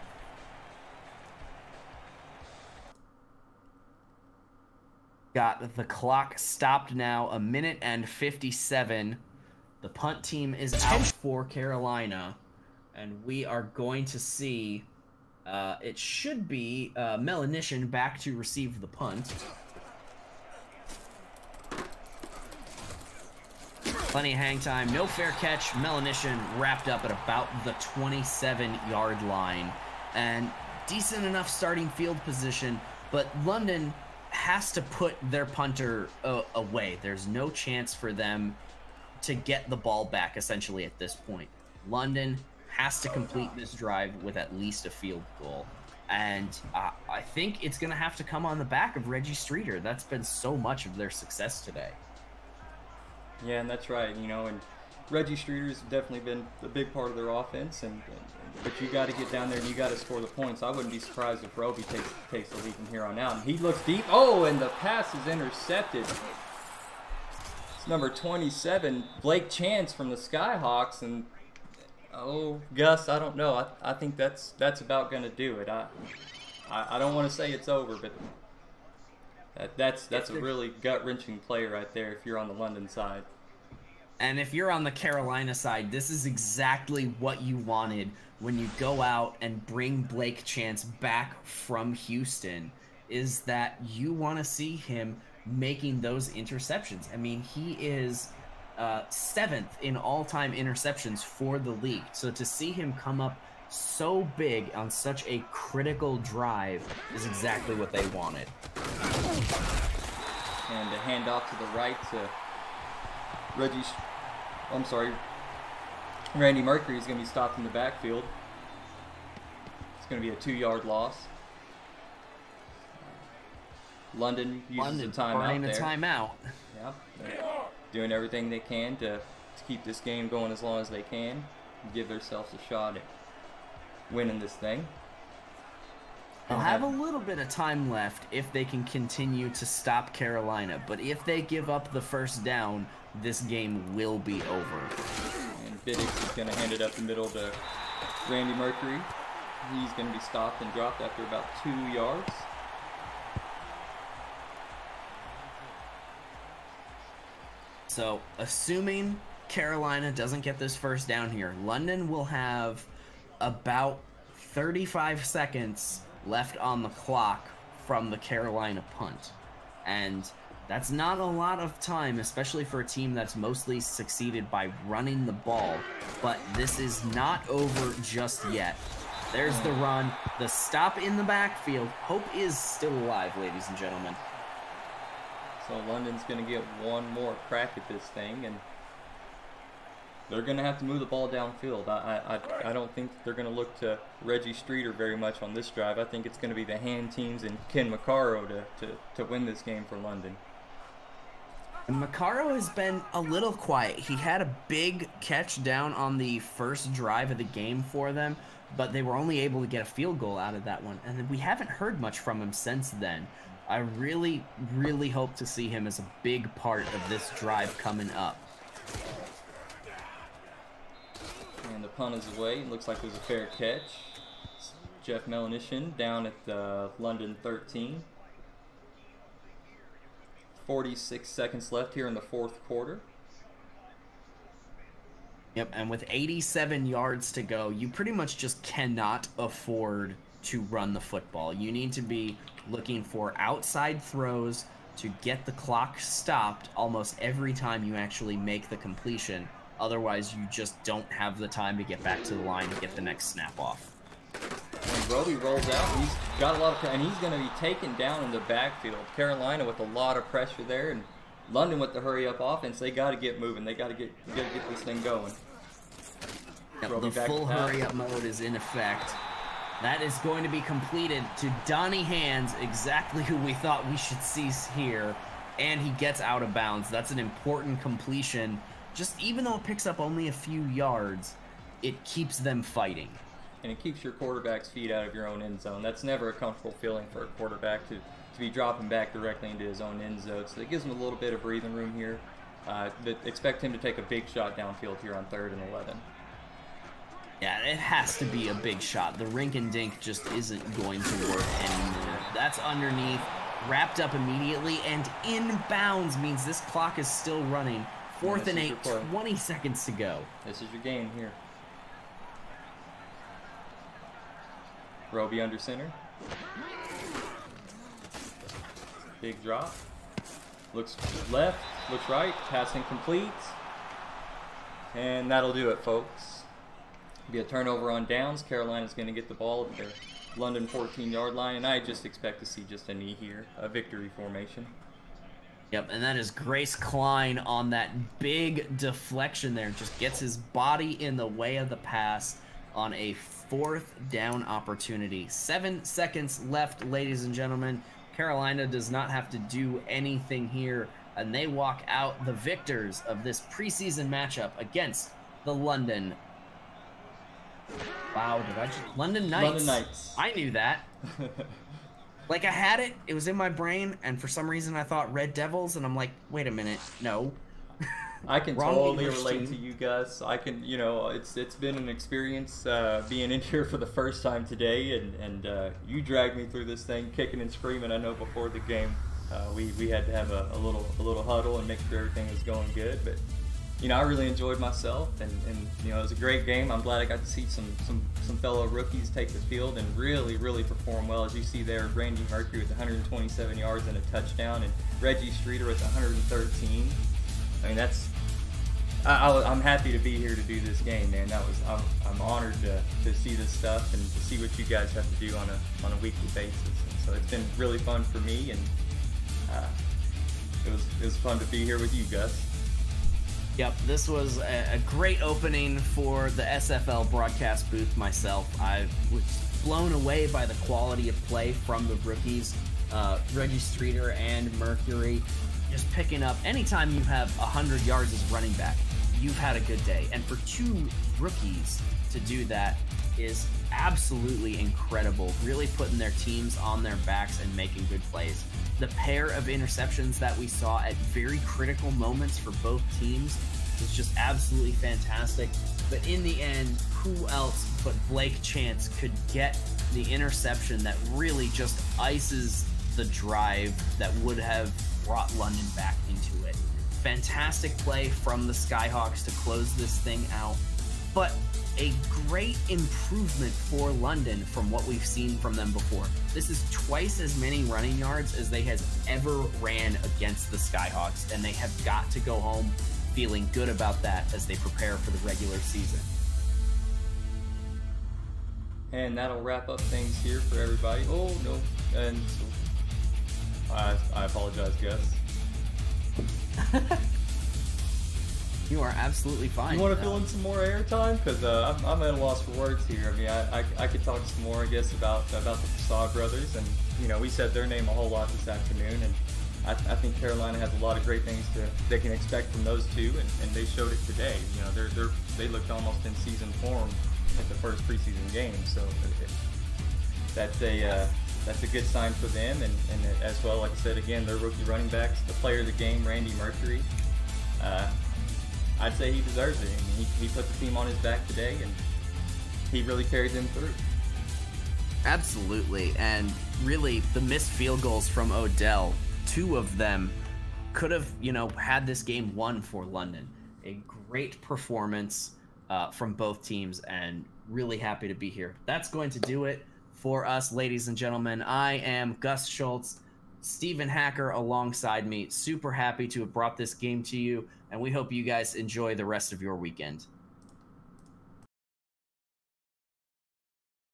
Got the clock stopped now, 1 minute and 57. The punt team is out for Carolina, and we are going to see, it should be Melanishin back to receive the punt. Plenty of hang time, no fair catch. Melanishin wrapped up at about the 27-yard line. And decent enough starting field position, but London has to put their punter away. There's no chance for them to get the ball back, essentially, at this point. London has to complete this drive with at least a field goal. And I think it's going to have to come on the back of Reggie Streeter. That's been so much of their success today. Yeah, and that's right. You know, and Reggie Streeter's definitely been a big part of their offense, but you got to get down there and you got to score the points. I wouldn't be surprised if Roby takes the lead from here on out. And he looks deep. Oh, and the pass is intercepted. It's number 27, Blake Chance from the Skyhawks, and oh, Gus, I don't know. I think that's about going to do it. I don't want to say it's over, but that's a really gut-wrenching play right there if you're on the London side. And if you're on the Carolina side, this is exactly what you wanted when you go out and bring Blake Chance back from Houston, is that you want to see him making those interceptions. I mean, he is 7th in all-time interceptions for the league. So to see him come up so big on such a critical drive is exactly what they wanted. And the handoff to the right to Randy Mercury is going to be stopped in the backfield. It's going to be a 2-yard loss. London uses a timeout there. Timeout. Yeah, they're doing everything they can to keep this game going as long as they can and give themselves a shot at winning this thing. They'll have a little bit of time left if they can continue to stop Carolina, but if they give up the first down, this game will be over. And Biddix is going to hand it up the middle to Randy Mercury. He's going to be stopped and dropped after about 2 yards. So, assuming Carolina doesn't get this first down here, London will have about 35 seconds left on the clock from the Carolina punt. And that's not a lot of time, especially for a team that's mostly succeeded by running the ball. But this is not over just yet. There's the run, the stop in the backfield. Hope is still alive, ladies and gentlemen. So London's going to get one more crack at this thing, and they're going to have to move the ball downfield. I don't think they're going to look to Reggie Streeter very much on this drive. I think it's going to be the hand teams and Ken Macaro to win this game for London. And Macaro has been a little quiet. He had a big catch down on the first drive of the game for them, but they were only able to get a field goal out of that one. And then we haven't heard much from him since then. I really, really hope to see him as a big part of this drive coming up. And the punt is away. It looks like there's a fair catch. It's Jeff Melanishin down at the London 13. 46 seconds left here in the fourth quarter. Yep, and with 87 yards to go, you pretty much just cannot afford to run the football. You need to be looking for outside throws to get the clock stopped almost every time you actually make the completion. Otherwise, you just don't have the time to get back to the line and get the next snap off. When Roby rolls out, he's got a lot of, and he's going to be taken down in the backfield. Carolina with a lot of pressure there, and London with the hurry-up offense. They got to get moving. They got to get this thing going. Yep, the full hurry-up mode is in effect. That is going to be completed to Donnie Hands, exactly who we thought we should see here, and he gets out of bounds. That's an important completion. Just even though it picks up only a few yards, it keeps them fighting. And it keeps your quarterback's feet out of your own end zone. That's never a comfortable feeling for a quarterback to be dropping back directly into his own end zone. So it gives him a little bit of breathing room here. But expect him to take a big shot downfield here on 3rd and 11. Yeah, it has to be a big shot. The rink and dink just isn't going to work anymore. That's underneath, wrapped up immediately, and inbounds means this clock is still running. 4th and 8, 20 seconds to go. This is your game here. Roby under center. Big drop. Looks left, looks right, passing complete. And that'll do it, folks. Be a turnover on downs. Carolina's going to get the ball at their London 14-yard line, and I just expect to see just a knee here, a victory formation. Yep, and that is Grace Klein on that big deflection there. Just gets his body in the way of the pass on a 4th down opportunity. 7 seconds left, ladies and gentlemen. Carolina does not have to do anything here, and they walk out the victors of this preseason matchup against the London. Wow, did I just... London Knights. London Knights. I knew that. Like, I had it. It was in my brain, and for some reason I thought Red Devils, and I'm like, wait a minute, no. I can totally relate to you guys. I can, you know, it's been an experience being in here for the first time today, and you dragged me through this thing, kicking and screaming. I know before the game, we had to have a little huddle and make sure everything was going good. But you know, I really enjoyed myself, and you know, it was a great game. I'm glad I got to see some fellow rookies take the field and really perform well. As you see there, Randy Mercury with 127 yards and a touchdown, and Reggie Streeter with 113. I mean, that's. I'm happy to be here to do this game, man. I'm honored to see this stuff and to see what you guys have to do on a weekly basis. And so it's been really fun for me, and it was fun to be here with you, Gus. Yep, this was a great opening for the SFL broadcast booth myself. I was blown away by the quality of play from the rookies, Reggie Streeter and Mercury. Just picking up, anytime you have 100 yards as running back, you've had a good day. And for 2 rookies to do that is absolutely incredible. Really putting their teams on their backs and making good plays. The pair of interceptions that we saw at very critical moments for both teams was just absolutely fantastic. But in the end, who else but Blake Chance could get the interception that really just ices the drive that would have brought London back into it. Fantastic play from the Skyhawks to close this thing out, but a great improvement for London from what we've seen from them before. This is twice as many running yards as they has ever ran against the Skyhawks, and they have got to go home feeling good about that as they prepare for the regular season. And that'll wrap up things here for everybody. Oh, no. And so I apologize, Gus. You are absolutely fine. You want to fill in some more airtime? Because I'm at a loss for words here. I mean, I could talk some more, I guess, about the Facade brothers. And, you know, we said their name a whole lot this afternoon. And I think Carolina has a lot of great things they can expect from those two. And they showed it today. You know, they looked almost in season form at the first preseason game. So that's a good sign for them, and as well, like I said, again, their rookie running backs, the player of the game, Randy Mercury. I'd say he deserves it. I mean, he put the team on his back today, and he really carried them through. Absolutely, and really, the missed field goals from Odell, 2 of them could have, you know, had this game won for London. A great performance from both teams, and really happy to be here. That's going to do it for us, ladies and gentlemen. I am Gus Schultz, Stephen Hacker alongside me. Super happy to have brought this game to you, and we hope you guys enjoy the rest of your weekend.